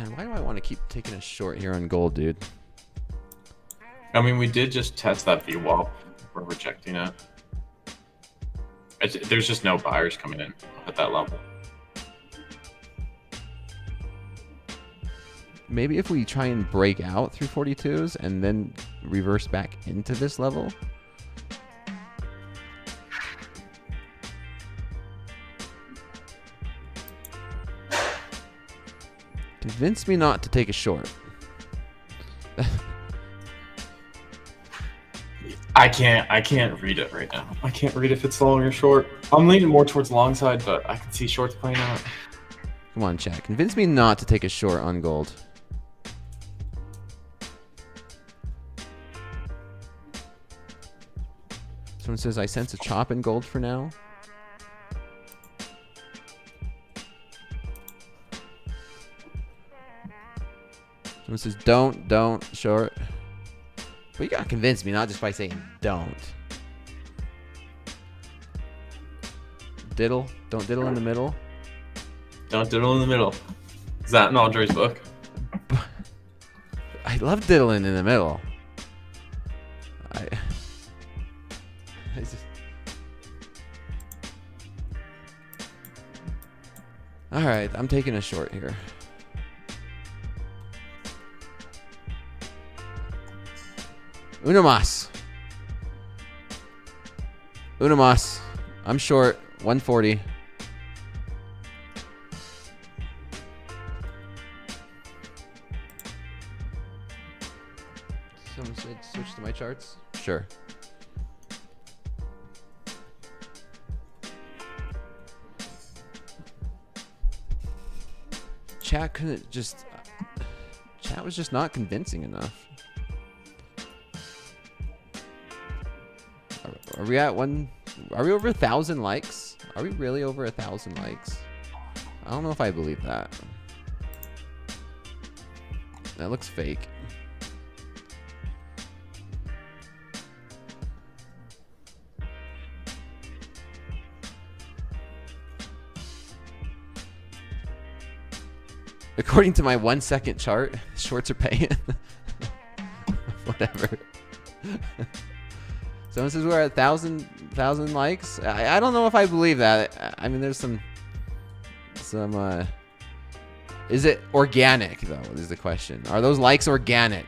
Man, why do I want to keep taking a short here on gold, dude? I mean, we did just test that VWAP. We're rejecting it. There's just no buyers coming in at that level. Maybe if we try and break out through 42s and then reverse back into this level. Convince me not to take a short. I can't read it right now. I can't read if it's long or short. I'm leaning more towards long side, but I can see shorts playing out. Come on, chat. Convince me not to take a short on gold. Someone says, I sense a chop in gold for now. Someone says, don't, short. But you gotta convince me, not just by saying don't. Diddle. Don't diddle in the middle. Don't diddle in the middle. Is that in Andre's book? I love diddling in the middle. Alright, I'm taking a short here. Uno mas. Uno mas. I'm short. 140. Someone said switch to my charts? Sure. Chat couldn't just... Chat was just not convincing enough. Are we at one? Are we over 1,000 likes? Are we really over 1,000 likes? I don't know if I believe that. That looks fake. According to my 1 second chart, shorts are paying. Whatever. Someone says we're at 1,000 likes. I don't know if I believe that. I mean, there's some. Is it organic though? Is the question. Are those likes organic?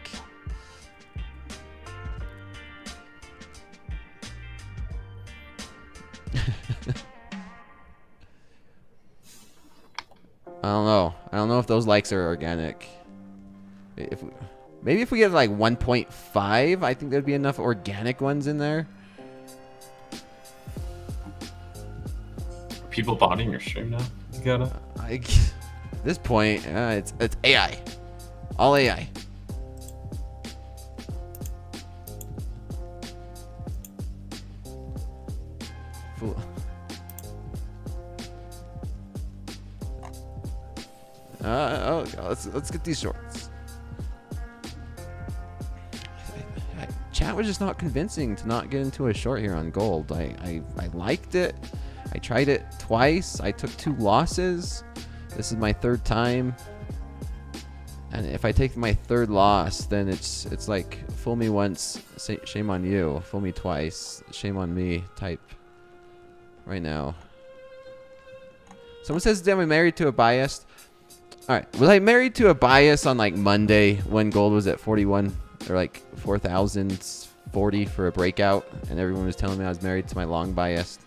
I don't know. I don't know if those likes are organic. Maybe if we get like 1.5, I think there'd be enough organic ones in there. Are people botting your stream now? Dakota? At this point, it's AI. All AI. Fool. Let's get these shorts. Chat was just not convincing to not get into a short here on gold. I liked it. I tried it twice. I took 2 losses. This is my 3rd time. And if I take my 3rd loss, then it's like fool me once, shame on you. Fool me twice, shame on me type right now. Someone says, am I married to a bias? All right, was I married to a bias on like Monday when gold was at 41 or like 4,040 for a breakout, and everyone was telling me I was married to my long bias?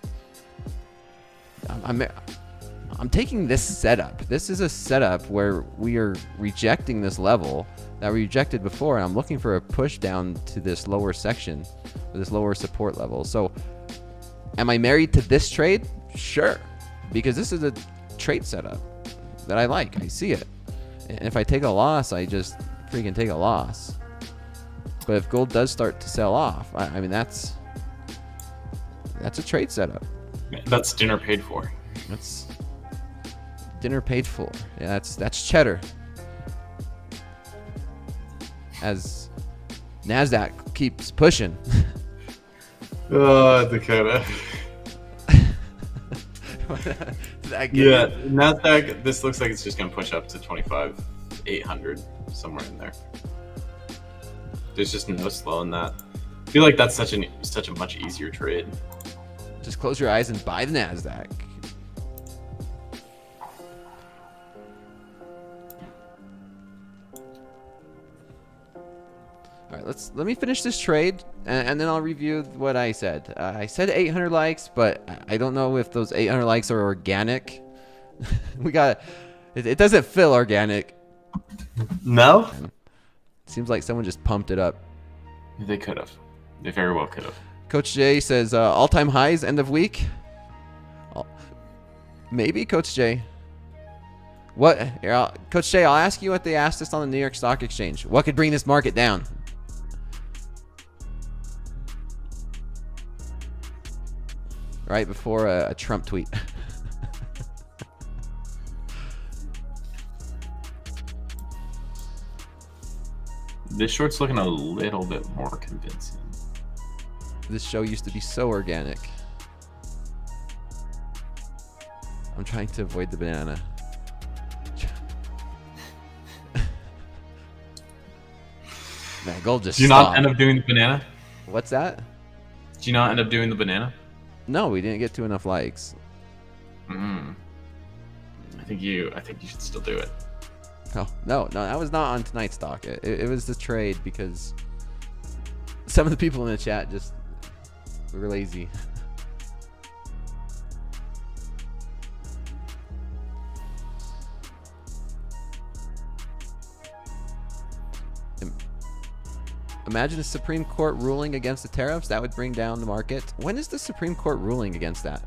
I'm taking this setup. This is a setup where we are rejecting this level that we rejected before, and I'm looking for a push down to this lower section, or this lower support level. So, am I married to this trade? Sure, because this is a trade setup that I like. I see it. And if I take a loss, I just freaking take a loss. But if gold does start to sell off, I mean, that's a trade setup. That's dinner paid for. That's dinner paid for. Yeah, that's cheddar. As NASDAQ keeps pushing. Oh, Dakota. Yeah, NASDAQ, this looks like it's just going to push up to 25. 800, somewhere in there. There's just no slow in that. I feel like that's such a much easier trade. Just close your eyes and buy the NASDAQ. All right, let me finish this trade, and then I'll review what I said. I said 800 likes, but I don't know if those 800 likes are organic. It doesn't feel organic. No? It seems like someone just pumped it up. They could have. They very well could have. Coach J says all-time highs end of week. Maybe, Coach J. What? Here, Coach J, I'll ask you what they asked us on the New York Stock Exchange. What could bring this market down? Right before a Trump tweet. This short's looking a little bit more convincing. This show used to be so organic. I'm trying to avoid the banana. Man, gold just Did you stopped. not end up doing the banana? What's that? Did you not end up doing the banana? No, we didn't get to enough likes. I think you should still do it. Oh, no, that was not on tonight's stock. It was the trade because some of the people in the chat just were lazy. Imagine a Supreme Court ruling against the tariffs. That would bring down the market. When is the Supreme Court ruling against that?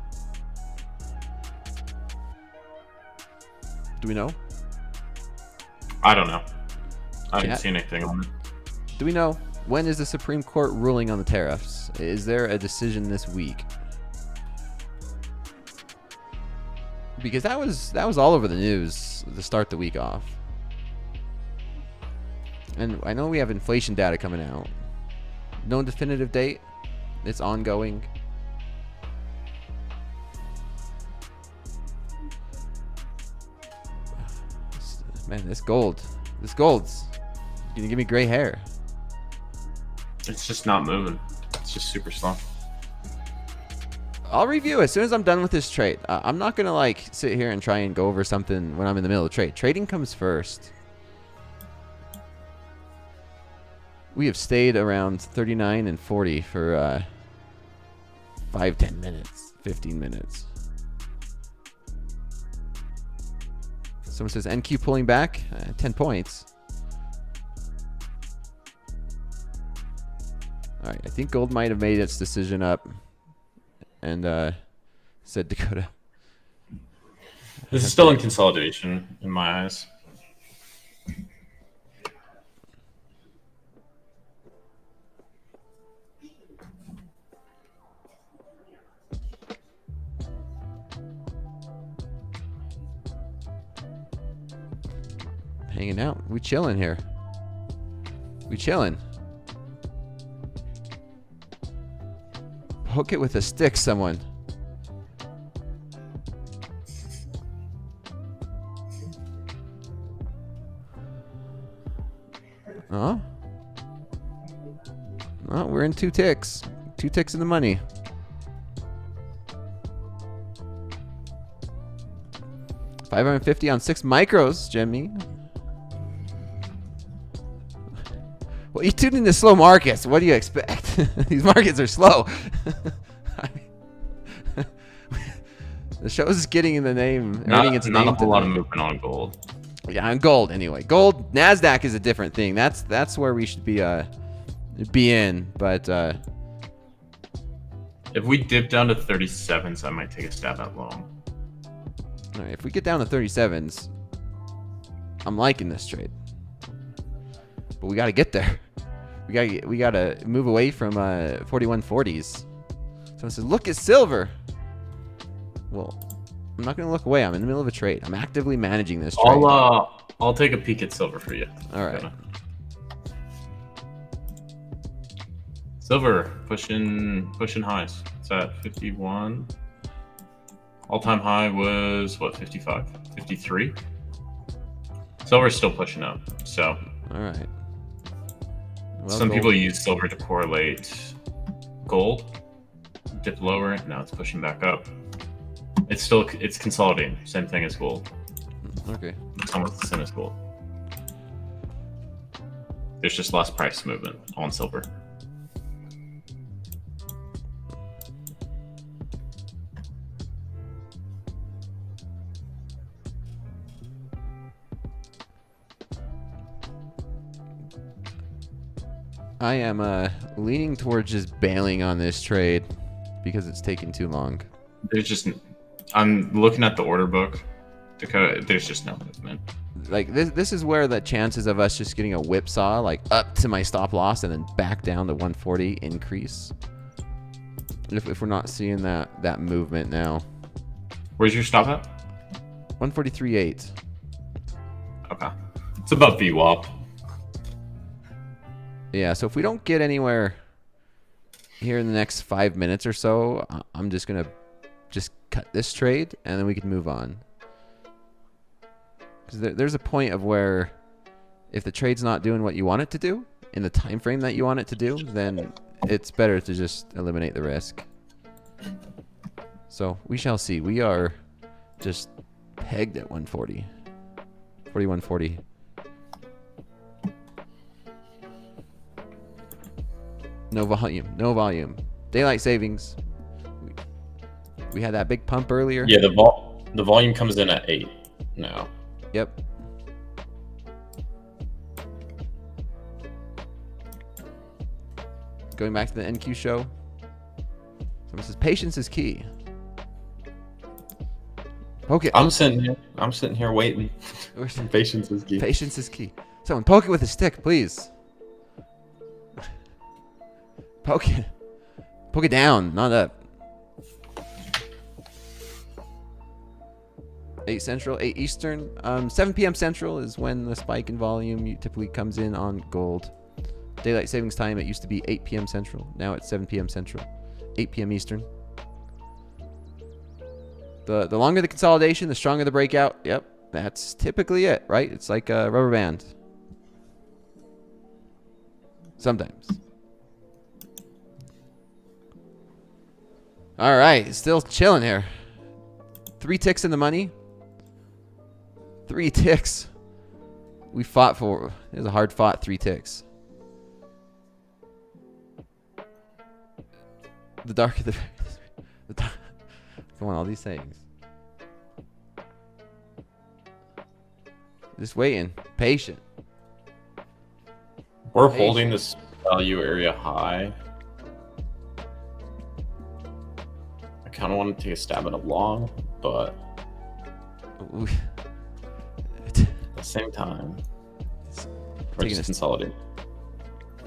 Do we know? I don't know. I haven't Chat? seen anything on it. Do we know when is the Supreme Court ruling on the tariffs? Is there a decision this week? Because that was all over the news to start the week off. And I know we have inflation data coming out. No definitive date. It's ongoing. Man, this gold's gonna give me gray hair. It's just not moving. It's just super slow. I'll review as soon as I'm done with this trade. I'm not gonna like sit here and try and go over something when I'm in the middle of the trade. Trading comes first. We have stayed around 39 and 40 for 5, 10 minutes, 15 minutes. Someone says NQ pulling back 10 points. All right, I think gold might have made its decision up and said Dakota. This is still in consolidation in my eyes. Hanging out. We chilling here. We chilling. Poke it with a stick, someone. Oh. Oh, we're in 2 ticks. 2 ticks in the money. $550 on 6 micros, Jimmy. Well, you tuned into slow markets. What do you expect? These markets are slow. The show is getting in the name, earning its name. Not a whole lot of movement on gold. Yeah, on gold anyway. Gold, NASDAQ is a different thing. That's where we should be in. But if we dip down to 37s, I might take a stab at long. All right, if we get down to 37s, I'm liking this trade. But we got to get there. We got to move away from 4140s. Someone says, "Look at silver." Well, I'm not going to look away. I'm in the middle of a trade. I'm actively managing this trade. I'll take a peek at silver for you. All right. Silver pushing highs. It's at 51. All-time high was what, 55, 53. Silver's still pushing up. So All right. Well, some gold- people use silver to correlate gold. Dip lower. Now it's pushing back up. It's consolidating. Same thing as gold. Okay. It's almost the same as gold. There's just less price movement on silver. I am leaning towards just bailing on this trade because it's taking too long. I'm looking at the order book. Dakota, there's just no movement. Like this is where the chances of us just getting a whipsaw like up to my stop loss and then back down to 140 increase. If we're not seeing that movement now. Where's your stop at? 143.8. Okay. It's above VWAP. Yeah, so if we don't get anywhere here in the next 5 minutes or so, I'm just gonna cut this trade and then we can move on. Because there's a point of where if the trade's not doing what you want it to do in the time frame that you want it to do, then it's better to just eliminate the risk. So we shall see. We are just pegged at 140. 41.40. No volume. No volume. Daylight savings. We had that big pump earlier. Yeah, the volume comes in at 8 now. Yep. Going back to the NQ show. Someone says patience is key. Okay. I'm sitting here waiting. Patience is key. Patience is key. Someone poke it with a stick, please. Poke it. Poke it down, not up. 8 Central, 8 Eastern. 7 p.m. Central is when the spike in volume typically comes in on gold. Daylight savings time, it used to be 8 p.m. Central. Now it's 7 p.m. Central. 8 p.m. Eastern. The longer the consolidation, the stronger the breakout. Yep, that's typically it, right? It's like a rubber band. Sometimes. All right, still chilling here. 3 ticks in the money. 3 ticks. We fought for. It was a hard fought 3 ticks. The darker the. Come on, all these things. Just waiting. Patient. We're holding this value area high. I kind of want to take a stab at a long, but at the same time, we're just consolidating.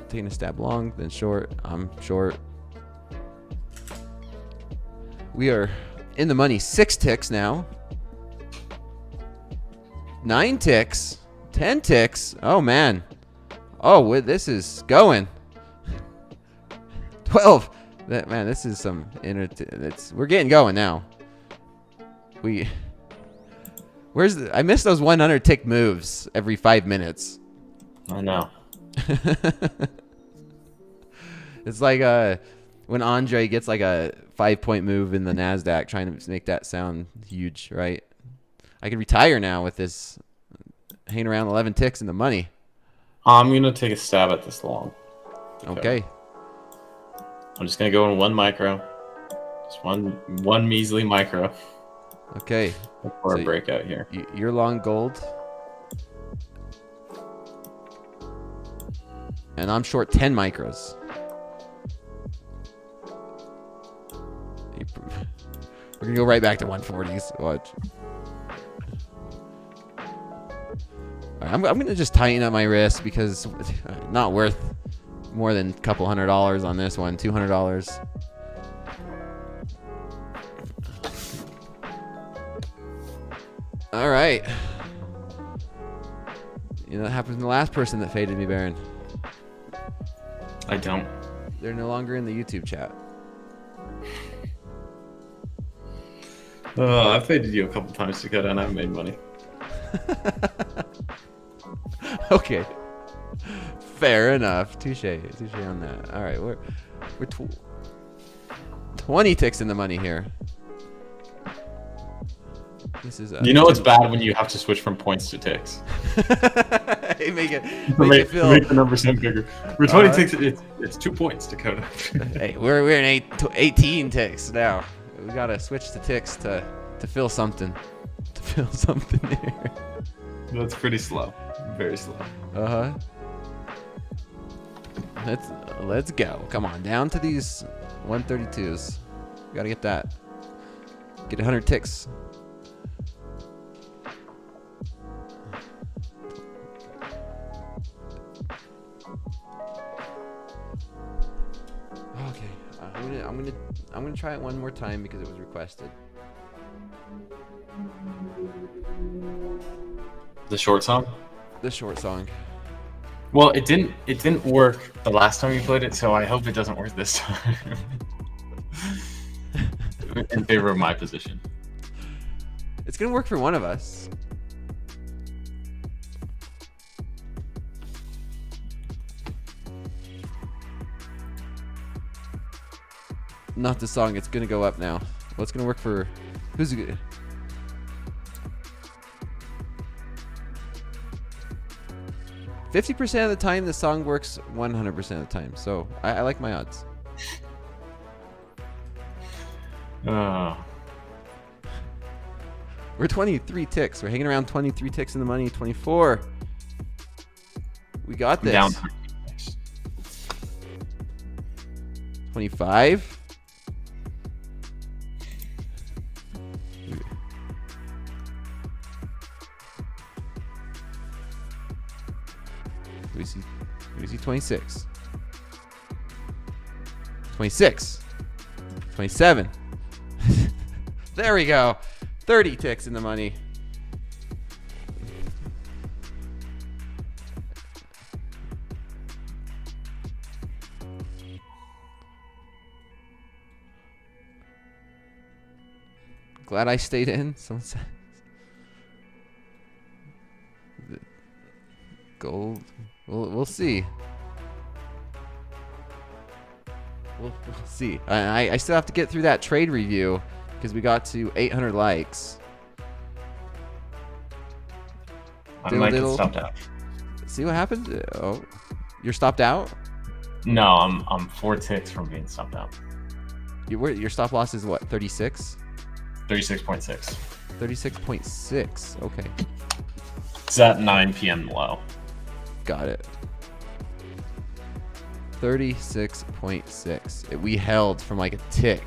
Taking a stab long, then short. I'm short. We are in the money. 6 ticks now. 9 ticks. 10 ticks. Oh, man. Oh, this is going. 12. Man, this is some we're getting going now. I miss those 100 tick moves every 5 minutes. I know. It's like when Andre gets like a 5-point move in the NASDAQ, trying to make that sound huge, right? I could retire now with this hanging around 11 ticks in the money. I'm going to take a stab at this long. Okay. I'm just going to go in 1 micro. Just one measly micro. Okay. Before a breakout here. You're long gold. And I'm short 10 micros. We're going to go right back to 140s. Watch. I'm going to just tighten up my wrist because not worth more than a couple $100 on this one. $200. All right. You know what happened to the last person that faded me, Baron? I don't. They're no longer in the YouTube chat. I faded you a couple times, Dakota, and I've made money. Okay. Fair enough. Touche on that. All right, we're 20 ticks in the money here. This is You know it's bad when you have to switch from points to ticks. Hey, make it feel. Make the number sound bigger. We're 20 ticks. It's 2 points, Dakota. Hey, we're in 18 ticks now. We gotta switch to ticks to feel something. To feel something here. That's pretty slow. Very slow. Let's go. Come on, down to these 132s. Gotta get that. Get 100 ticks. Okay, I'm gonna try it one more time because it was requested. The short song? The short song. Well, it didn't work the last time you played it, so I hope it doesn't work this time. In favor of my position. It's gonna work for one of us. Not the song. It's gonna go up now. Well, it's gonna work for who's good. %50 of the time, the song works 100% of the time. So I like my odds. We're 23 ticks. We're hanging around 23 ticks in the money. 24. We got this. Down. 25. We see 26. 26. 27. There we go. 30 ticks in the money. Glad I stayed in. Someone said gold. We'll see. We'll see. I still have to get through that trade review because we got to 800 likes. I might get stopped out. See what happened? Oh, you're stopped out? No, I'm 4 ticks from being stopped out. Your stop loss is what? 36? 36.6. 36.6. Okay. It's at 9 p.m. low. Got it. 36.6. We held from like a tick.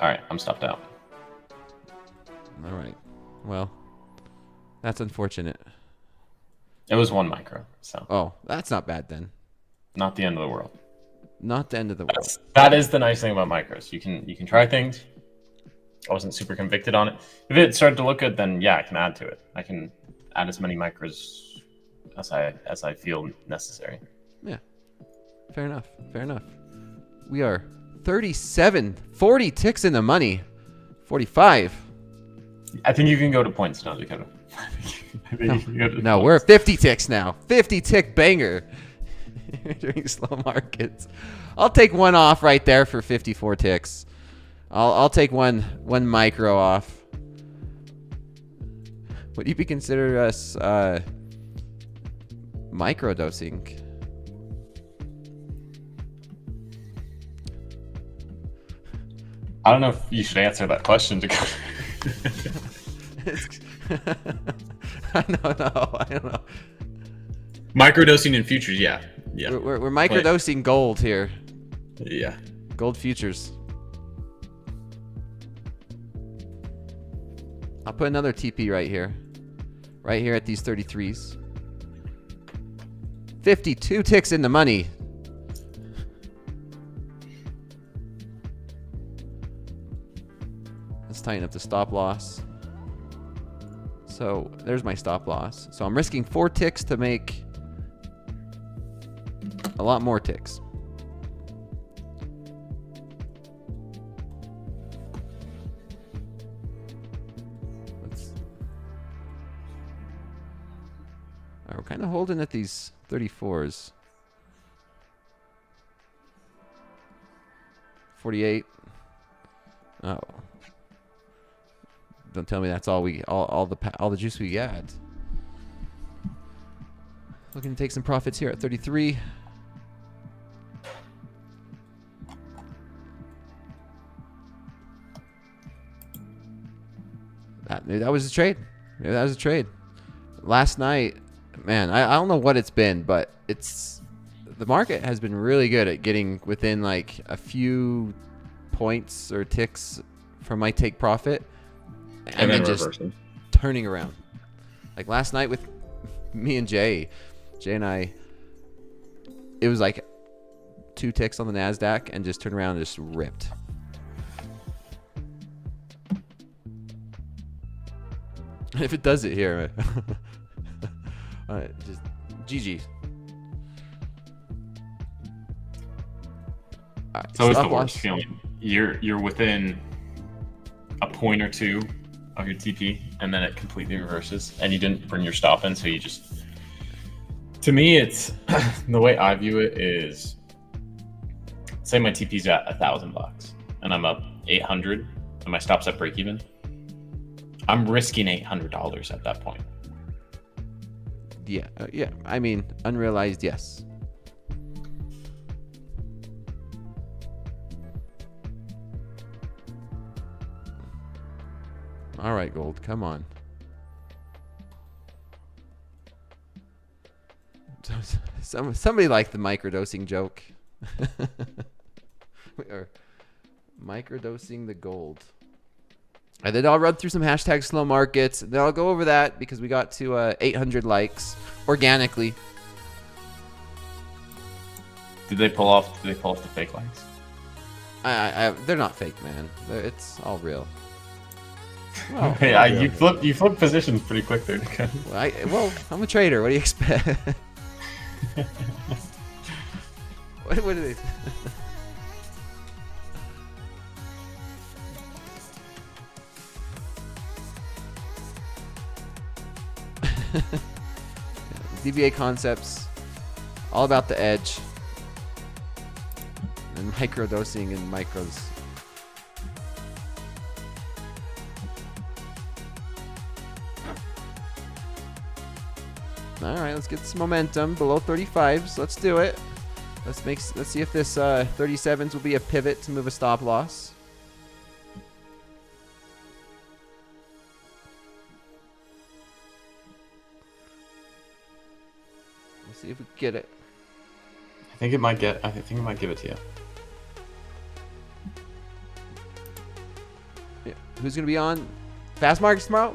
All right, I'm stopped out. All right. Well, that's unfortunate. It was 1 micro, so. Oh, that's not bad then. Not the end of the world. Not the end of the world. That is the nice thing about micros. You can try things. I wasn't super convicted on it. If it started to look good, then yeah, I can add to it. I can add as many micros as I feel necessary. Yeah. Fair enough. Fair enough. We are 40 ticks in the money. 45. I think you can go to points now, Dakota. No, we're 50 ticks now. 50 tick banger during slow markets. I'll take one off right there for 54 ticks. I'll take one micro off. Would you be considered us microdosing? I don't know if you should answer that question, Dakota. I don't know. Microdosing in futures, yeah. We're microdosing gold here. Yeah. Gold futures. I'll put another TP right here. Right here at these 33s. 52 ticks in the money. Let's tighten up the stop loss. So there's my stop loss. So I'm risking 4 ticks to make a lot more ticks. We're kind of holding at these 34s. 48. Oh. Don't tell me that's all the juice we got. Looking to take some profits here at 33. Maybe that was a trade. Maybe that was a trade. Last night, man, I don't know what it's been, but the market has been really good at getting within like a few points or ticks from my take profit, and then just turning around. Like last night with me and Jay and I, it was like 2 ticks on the NASDAQ and just turned around and just ripped. If it does it here, just GG. It's always the worst feeling. You're within a point or two of your TP, and then it completely reverses, and you didn't bring your stop in, so you just. To me, it's the way I view it is, say my TP's at $1,000, and I'm up 800, and my stop's at break even. I'm risking $800 at that point. Yeah, yeah. I mean, unrealized, yes. All right, gold, come on. Somebody liked the microdosing joke. Or microdosing the gold. And then I'll run through some hashtag slow markets. Then I'll go over that because we got to 800 likes organically. Did they pull off the fake likes? They're not fake, man. It's all real. Well, yeah, you flip positions pretty quick there. Well, I'm a trader. What do you expect? What are they? DBA concepts, all about the edge, and microdosing and micros. All right, let's get some momentum below 35s. Let's do it. Let's see if this 37s will be a pivot to move a stop loss. Let's see if we get it. I think it might give it to you. Yeah. Who's gonna be on Fast Markets tomorrow?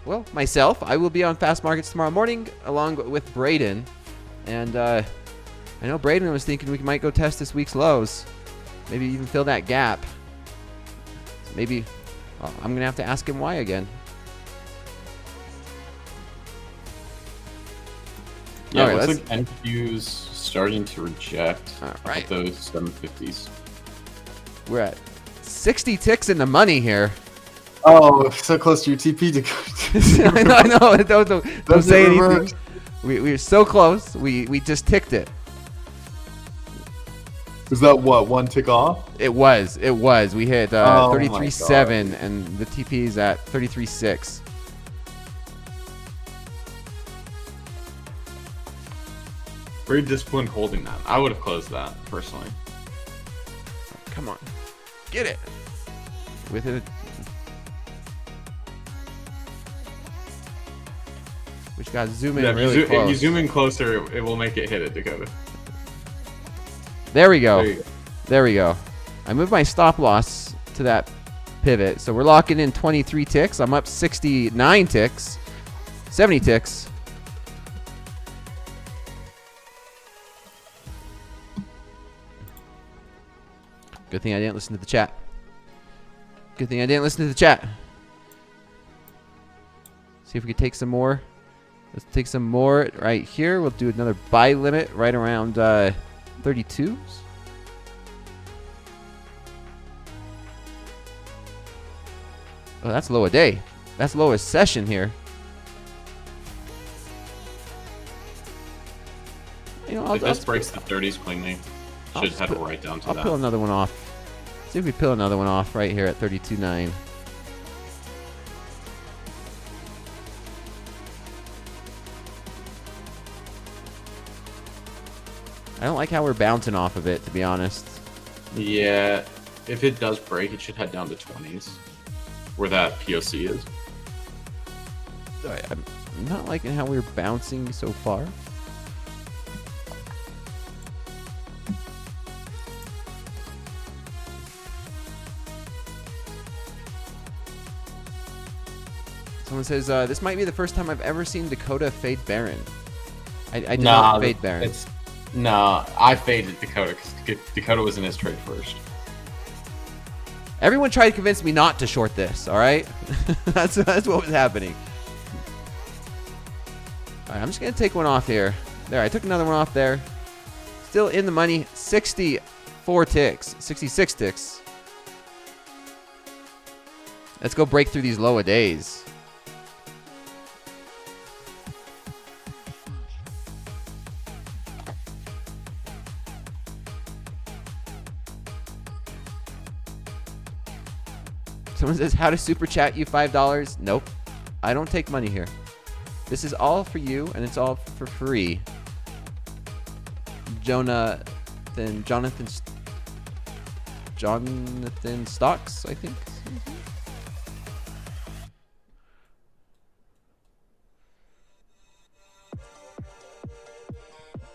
Well, myself. I will be on Fast Markets tomorrow morning along with Braden. And I know Braden was thinking we might go test this week's lows. Maybe even fill that gap. Maybe I'm going to have to ask him why again. Yeah, it looks like NQ's starting to reject those 750s. We're at 60 ticks in the money here. Oh, so close to your TP, Dakota. I know. Don't say anything. We're so close. We just ticked it. Was that what, 1 tick off? It was. We hit 33.7 and the TP is at 33.6. Very disciplined holding that. I would have closed that personally. Come on, get it. With it. Which got to zoom in really close. If you zoom in closer, it will make it hit it, Dakota. There we go. There we go. I moved my stop loss to that pivot. So we're locking in 23 ticks. I'm up 69 ticks. 70 ticks. Good thing I didn't listen to the chat. Good thing I didn't listen to the chat. See if we could take some more. Let's take some more right here. We'll do another buy limit right around 32s. Oh, that's low a day. That's lowest session here. you know, If this breaks the 30s cleanly, should head right down to I'll that. peel another one off. See if we peel another one off right here at 32.9. I don't like how we're bouncing off of it, to be honest. Yeah, if it does break, it should head down to 20s, where that POC is. I'm not liking how we're bouncing so far. Someone says, this might be the first time I've ever seen Dakota fade Baron. I did not fade Baron. I faded Dakota because Dakota was in his trade first. Everyone tried to convince me not to short this, all right? that's what was happening. All right, I'm just going to take one off here. There, I took another one off there. Still in the money, 64 ticks, 66 ticks. Let's go break through these lower days. Someone says, how to super chat you $5? Nope. I don't take money here. This is all for you, and it's all for free. Jonathan Stocks, I think.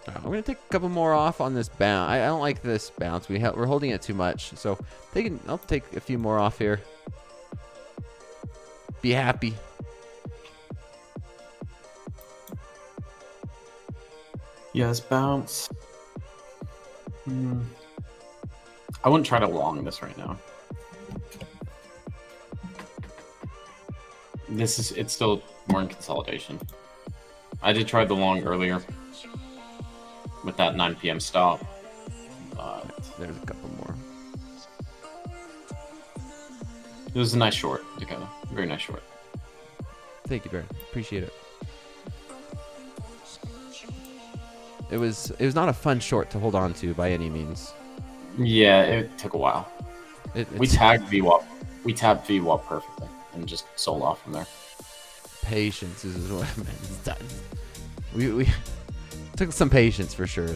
I'm going to take a couple more off on this bounce. I don't like this bounce. We're holding it too much. So I'll take a few more off here. Be happy. Yes, bounce. I wouldn't try to long this right now. It's still more in consolidation. I did try the long earlier with that 9 p.m. stop. There's a couple more. It was a nice short, Dakota. Very nice short. Thank you, Barry. Appreciate it. It was not a fun short to hold on to by any means. Yeah, it took a while. We tagged VWAP. We tapped VWAP perfectly and just sold off from there. Patience is what I meant. We took some patience for sure.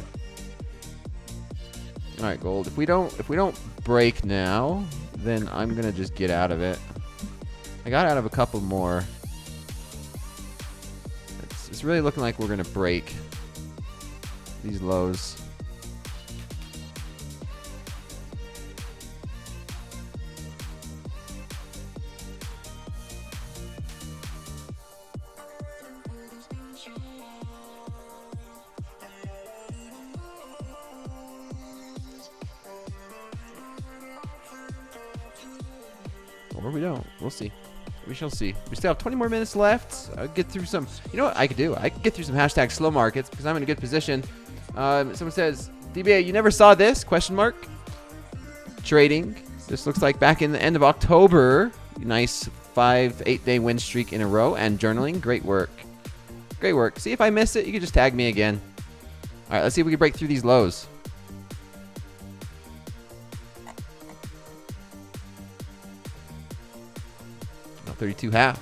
All right, gold. If we don't break now, then I'm gonna just get out of it. I got out of a couple more. It's really looking like we're gonna break these lows. Or we don't. We'll see. We shall see. We still have 20 more minutes left. I'll get through some. You know what I could do? I could get through some hashtag slow markets because I'm in a good position. Someone says, DBA, you never saw this? Question mark. Trading. This looks like back in the end of October. Nice 5-8 day win streak in a row. And journaling. Great work. Great work. See if I miss it, you can just tag me again. All right, let's see if we can break through these lows. Now 32.5.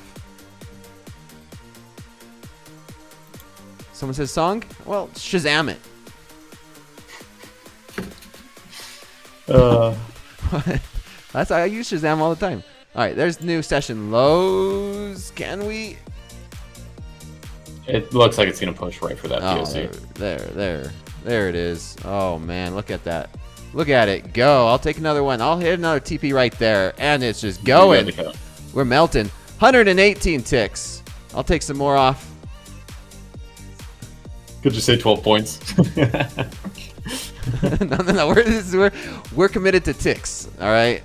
Someone says song? Well, Shazam it. That's I use Shazam all the time. All right, there's new session lows. Can we? It looks like it's gonna push right for that POC. There it is. Oh man, look at that. Look at it go. I'll take another one. I'll hit another TP right there, and it's just going. We're melting. 118 ticks. I'll take some more off. Could you say 12 points? No. We're committed to ticks. All right,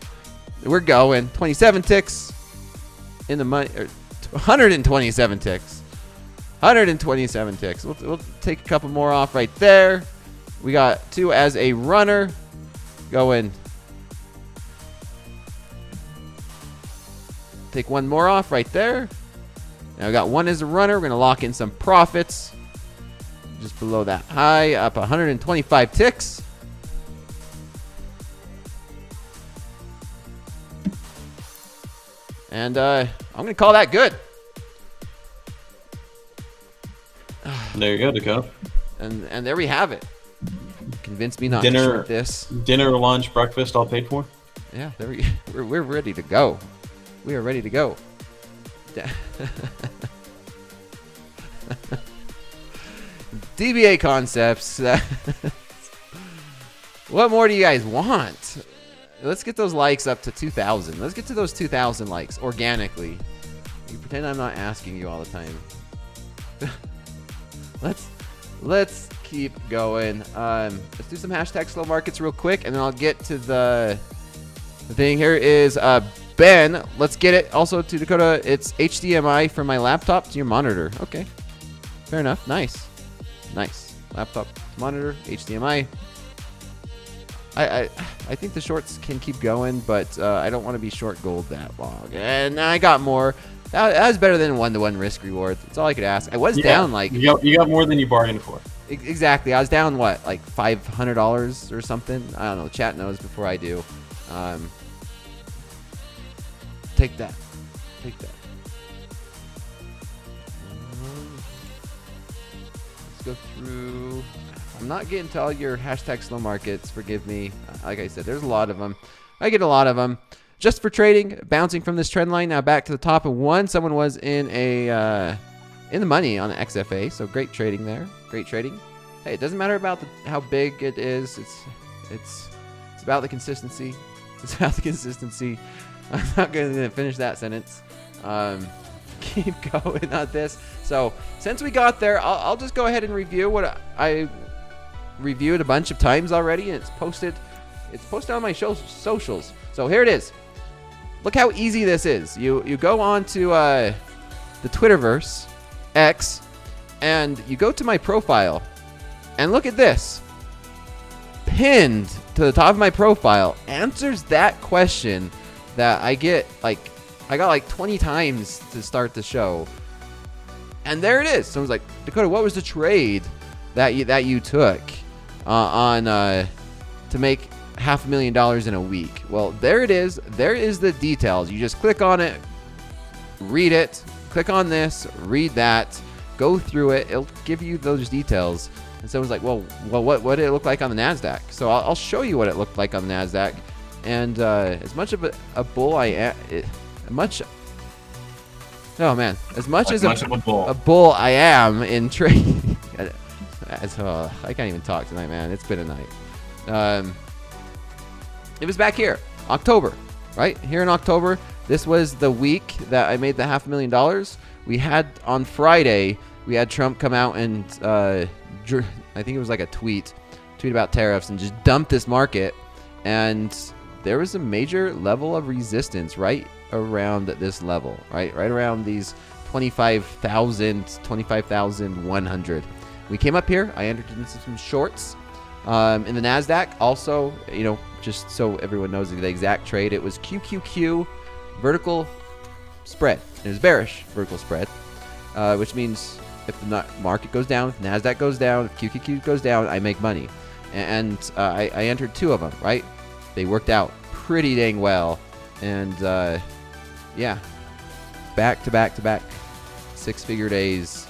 we're going. 27 ticks in the money. 127 ticks. 127 ticks. We'll take a couple more off right there. We got 2 as a runner. Going. Take 1 more off right there. Now we got 1 as a runner. We're gonna lock in some profits. just below that high, up 125 ticks. And I'm going to call that good. There you go, Dakota. And there we have it. Convince me not to Dinner, short this. dinner, lunch, breakfast, all paid for. Yeah, there we're ready to go. We are ready to go. DBA concepts. What more do you guys want? Let's get those likes up to 2,000. Let's get to those 2,000 likes organically. You pretend I'm not asking you all the time. Let's keep going. Let's do some hashtag slow markets real quick, and then I'll get to the thing. Here is Ben. Let's get it. Also to Dakota, it's HDMI from my laptop to your monitor. Okay, fair enough. Nice. Laptop monitor, HDMI. I think the shorts can keep going, but I don't want to be short gold that long. And I got more. That was better than 1-to-1 risk reward. That's all I could ask. I was down like you got more than you bargained for. Exactly. I was down what, like $500 or something. I don't know. Chat knows before I do. Take that. Let's go through. I'm not getting to all your hashtag slow markets. Forgive me. Like I said, there's a lot of them. I get a lot of them. Just for trading, bouncing from this trend line now back to the top of one. Someone was in the money on the XFA, so great trading there. Great trading. Hey, it doesn't matter about how big it is. It's about the consistency. It's about the consistency. I'm not going to finish that sentence. Keep going on this. So since we got there, I'll just go ahead and review what I reviewed a bunch of times already, and it's posted on my socials. So here it is. Look how easy this is. You go on to the Twitterverse, X, and you go to my profile, and look at this. Pinned to the top of my profile answers that question that I got like 20 times to start the show. And there it is. Someone's like, Dakota, what was the trade that you took to make $500,000 in a week? Well, there it is. There is the details. You just click on it, read it, click on this, read that, go through it. It'll give you those details. And someone's like, well, what did it look like on the NASDAQ? So I'll show you what it looked like on the NASDAQ. And as much of a bull I am, a bull I am in trading. I can't even talk tonight, man. It's been a night. It was back here, October, right? Here in October, this was the week that I made the $500,000. We had on Friday, we had Trump come out and I think it was like a tweet about tariffs and just dump this market. And there was a major level of resistance right around this level, right around these 25,100. We came up here. I entered into some shorts in the NASDAQ. Also, just so everyone knows the exact trade, it was QQQ vertical spread. It was bearish vertical spread, which means if the market goes down, if NASDAQ goes down, if QQQ goes down, I make money. And I entered two of them, right? They worked out pretty dang well. And yeah, back to back 6-figure days.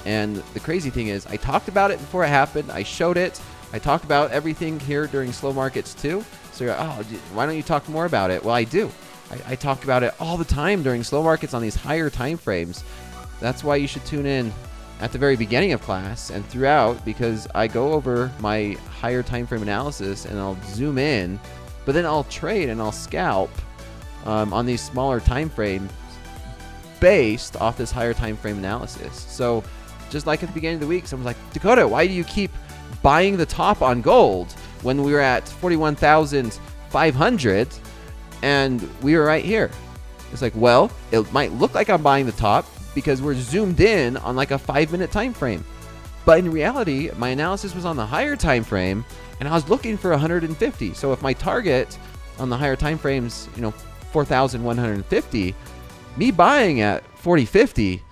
And the crazy thing is, I talked about it before it happened. I showed it. I talked about everything here during slow markets too. So you're like, why don't you talk more about it? Well, I do. I talk about it all the time during slow markets on these higher time frames. That's why you should tune in at the very beginning of class and throughout, because I go over my higher time frame analysis and I'll zoom in, but then I'll trade and I'll scalp on these smaller time frames based off this higher time frame analysis. So just like at the beginning of the week, someone's like, Dakota, why do you keep buying the top on gold when we were at 41,500 and we were right here? It's like, well, it might look like I'm buying the top because we're zoomed in on like a 5-minute time frame, but in reality my analysis was on the higher time frame and I was looking for 150. So if my target on the higher time frames, 4,150, me buying at 40.50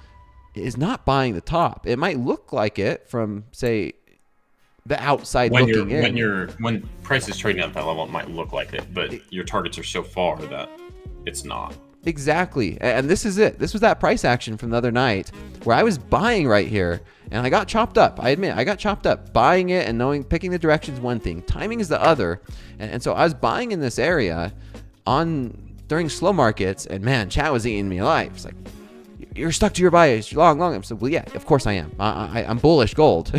is not buying the top. It might look like it from, say, the outside when looking in. when price is trading at that level, it might look like it, but your targets are so far that it's not. Exactly. And this is it. This was that price action from the other night where I was buying right here and I got chopped up. I admit, I got chopped up. Buying it and picking the direction is one thing. Timing is the other. And so I was buying in this area during slow markets, and man, chat was eating me alive. It's like, you're stuck to your bias. You're long. I'm so, well, yeah, of course I am. I'm bullish gold.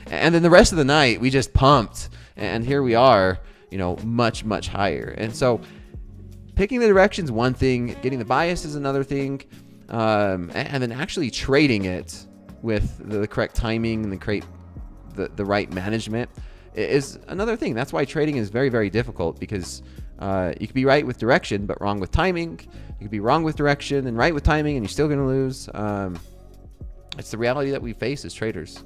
And then the rest of the night, we just pumped. And here we are, much, much higher. And so picking the direction is one thing. Getting the bias is another thing. And then actually trading it with the correct timing and the right management is another thing. That's why trading is very, very difficult, because you could be right with direction but wrong with timing. You could be wrong with direction and right with timing, and you're still going to lose. It's the reality that we face as traders.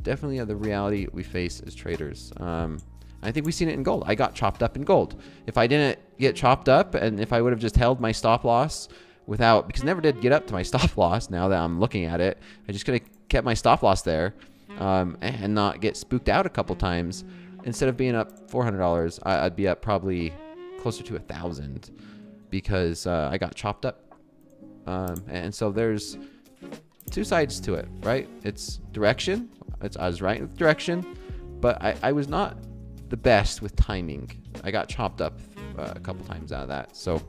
Definitely the reality we face as traders. I think we've seen it in gold. I got chopped up in gold. If I didn't get chopped up, and if I would have just held my stop loss because I never did get up to my stop loss, now that I'm looking at it, I just could have kept my stop loss there and not get spooked out a couple times. Instead of being up $400, I'd be up probably closer to 1,000 because I got chopped up. And so there's two sides to it, right? It's direction. I was right with direction, but I was not the best with timing. I got chopped up a couple times out of that. So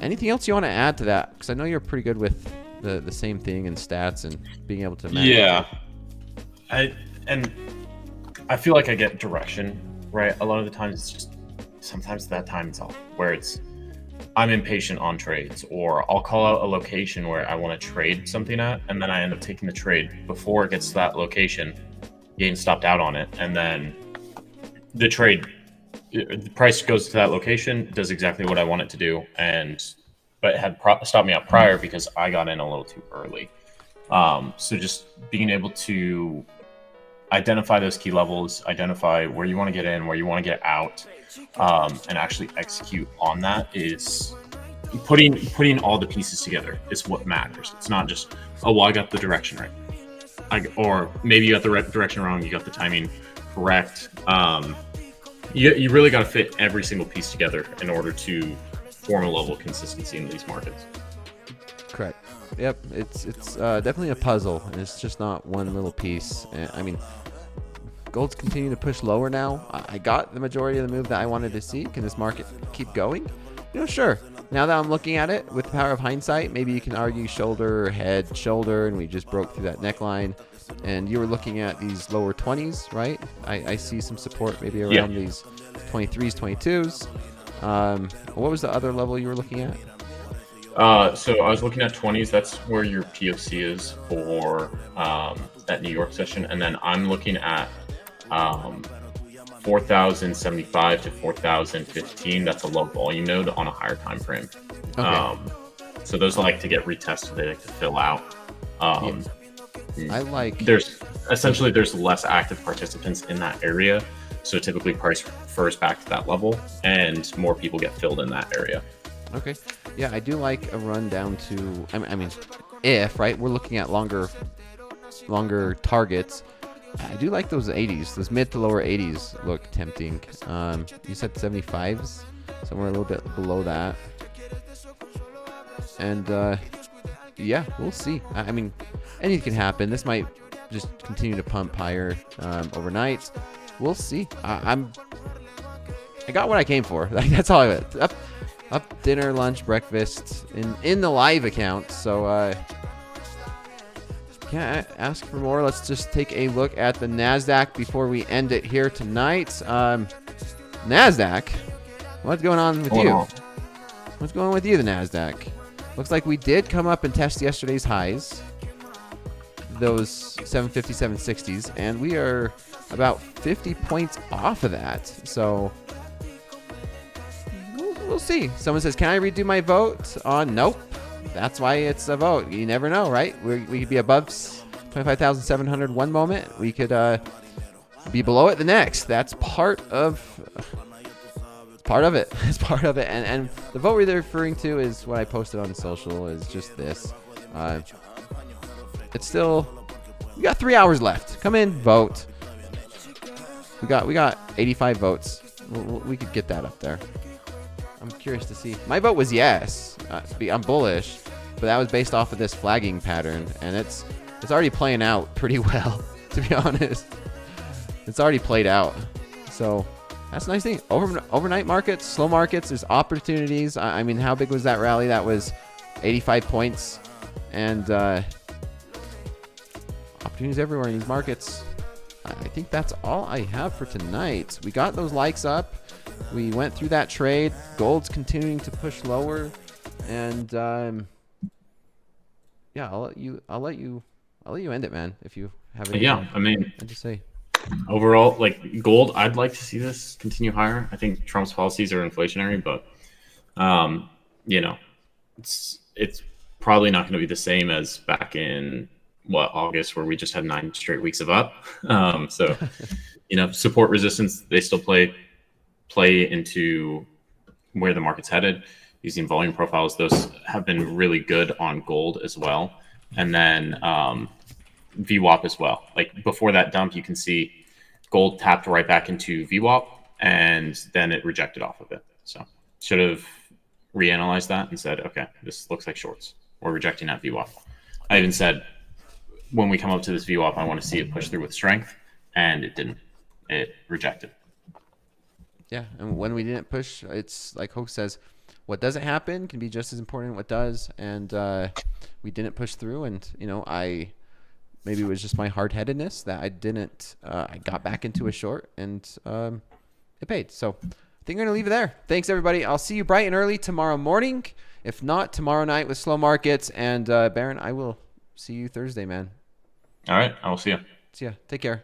anything else you want to add to that? Because I know you're pretty good with the same thing and stats and being able to manage. Yeah. I feel like I get direction, right? A lot of the times it's just, sometimes that time it's off, where I'm impatient on trades, or I'll call out a location where I want to trade something at, and then I end up taking the trade before it gets to that location, getting stopped out on it, and then the price goes to that location, does exactly what I want it to do, but it had stopped me out prior because I got in a little too early. So just being able to identify those key levels, identify where you want to get in, where you want to get out, and actually execute on that is putting all the pieces together is what matters. It's not just, oh, well, I got the direction right. Or maybe you got the direction wrong, you got the timing correct. You really got to fit every single piece together in order to form a level of consistency in these markets. Correct. Yep. It's definitely a puzzle, and it's just not one little piece. I mean, gold's continuing to push lower now. I got the majority of the move that I wanted to see. Can this market keep going? Sure. Now that I'm looking at it with the power of hindsight, maybe you can argue shoulder, head, shoulder, and we just broke through that neckline. And you were looking at these lower 20s, right? I see some support maybe around these 23s, 22s. What was the other level you were looking at? So I was looking at 20s. That's where your POC is for that New York session. And then I'm looking at 4,075 to 4,015. That's a low volume node on a higher time frame. Okay. So those like to get retested. They like to fill out. There's less active participants in that area. So typically price refers back to that level and more people get filled in that area. Okay. Yeah, I do like a run down to, I mean, if, right, we're looking at longer targets. I do like those 80s. Those mid to lower 80s look tempting. You said 75s, somewhere a little bit below that. And yeah, we'll see. I mean, anything can happen. This might just continue to pump higher overnight. We'll see. I got what I came for. That's all I got. Up dinner, lunch, breakfast in the live account. So can't ask for more. Let's just take a look at the NASDAQ before we end it here tonight. NASDAQ, what's going on with you? What's going on with you, the NASDAQ? Looks like we did come up and test yesterday's highs, those 750, 760s, and we are about 50 points off of that. So we'll see. Someone says, can I redo my vote? Nope. That's why it's a vote. You never know, right? We could be above 25,700 one moment. We could be below it the next. That's part of it. It's part of it. And the vote we're referring to is what I posted on social is just this. it's still, we got 3 hours left. Come in, vote. We got 85 votes. We could get that up there. I'm curious to see. My vote was yes. I'm bullish, but that was based off of this flagging pattern, and it's already playing out pretty well, to be honest. It's already played out. So that's a nice thing. Overnight markets, slow markets, there's opportunities. I mean, how big was that rally? That was 85 points. And opportunities everywhere in these markets. I think that's all I have for tonight. We got those likes up. We went through that trade. Gold's continuing to push lower. And yeah, I'll let you end it, man, if you have anything. Yeah, I mean, to say. Overall, like gold, I'd like to see this continue higher. I think Trump's policies are inflationary, but you know, it's probably not going to be the same as back in August, where we just had 9 straight weeks of up. So you know, support resistance, they still play into where the market's headed. Using volume profiles, those have been really good on gold as well, and then VWAP as well. Like before that dump, you can see gold tapped right back into VWAP, and then it rejected off of it. So should have reanalyzed that and said, okay, this looks like shorts. We're rejecting that VWAP. I even said, when we come up to this VWAP, I want to see it push through with strength, and it didn't. It rejected. Yeah, and when we didn't push, it's like Hoke says, what doesn't happen can be just as important as what does, and we didn't push through, and you know, maybe it was just my hard-headedness that I didn't. I got back into a short, and it paid. So I think we're gonna leave it there. Thanks everybody. I'll see you bright and early tomorrow morning. If not, tomorrow night with slow markets. And Baron, I will see you Thursday, man. All right, I will see you. See ya. Take care.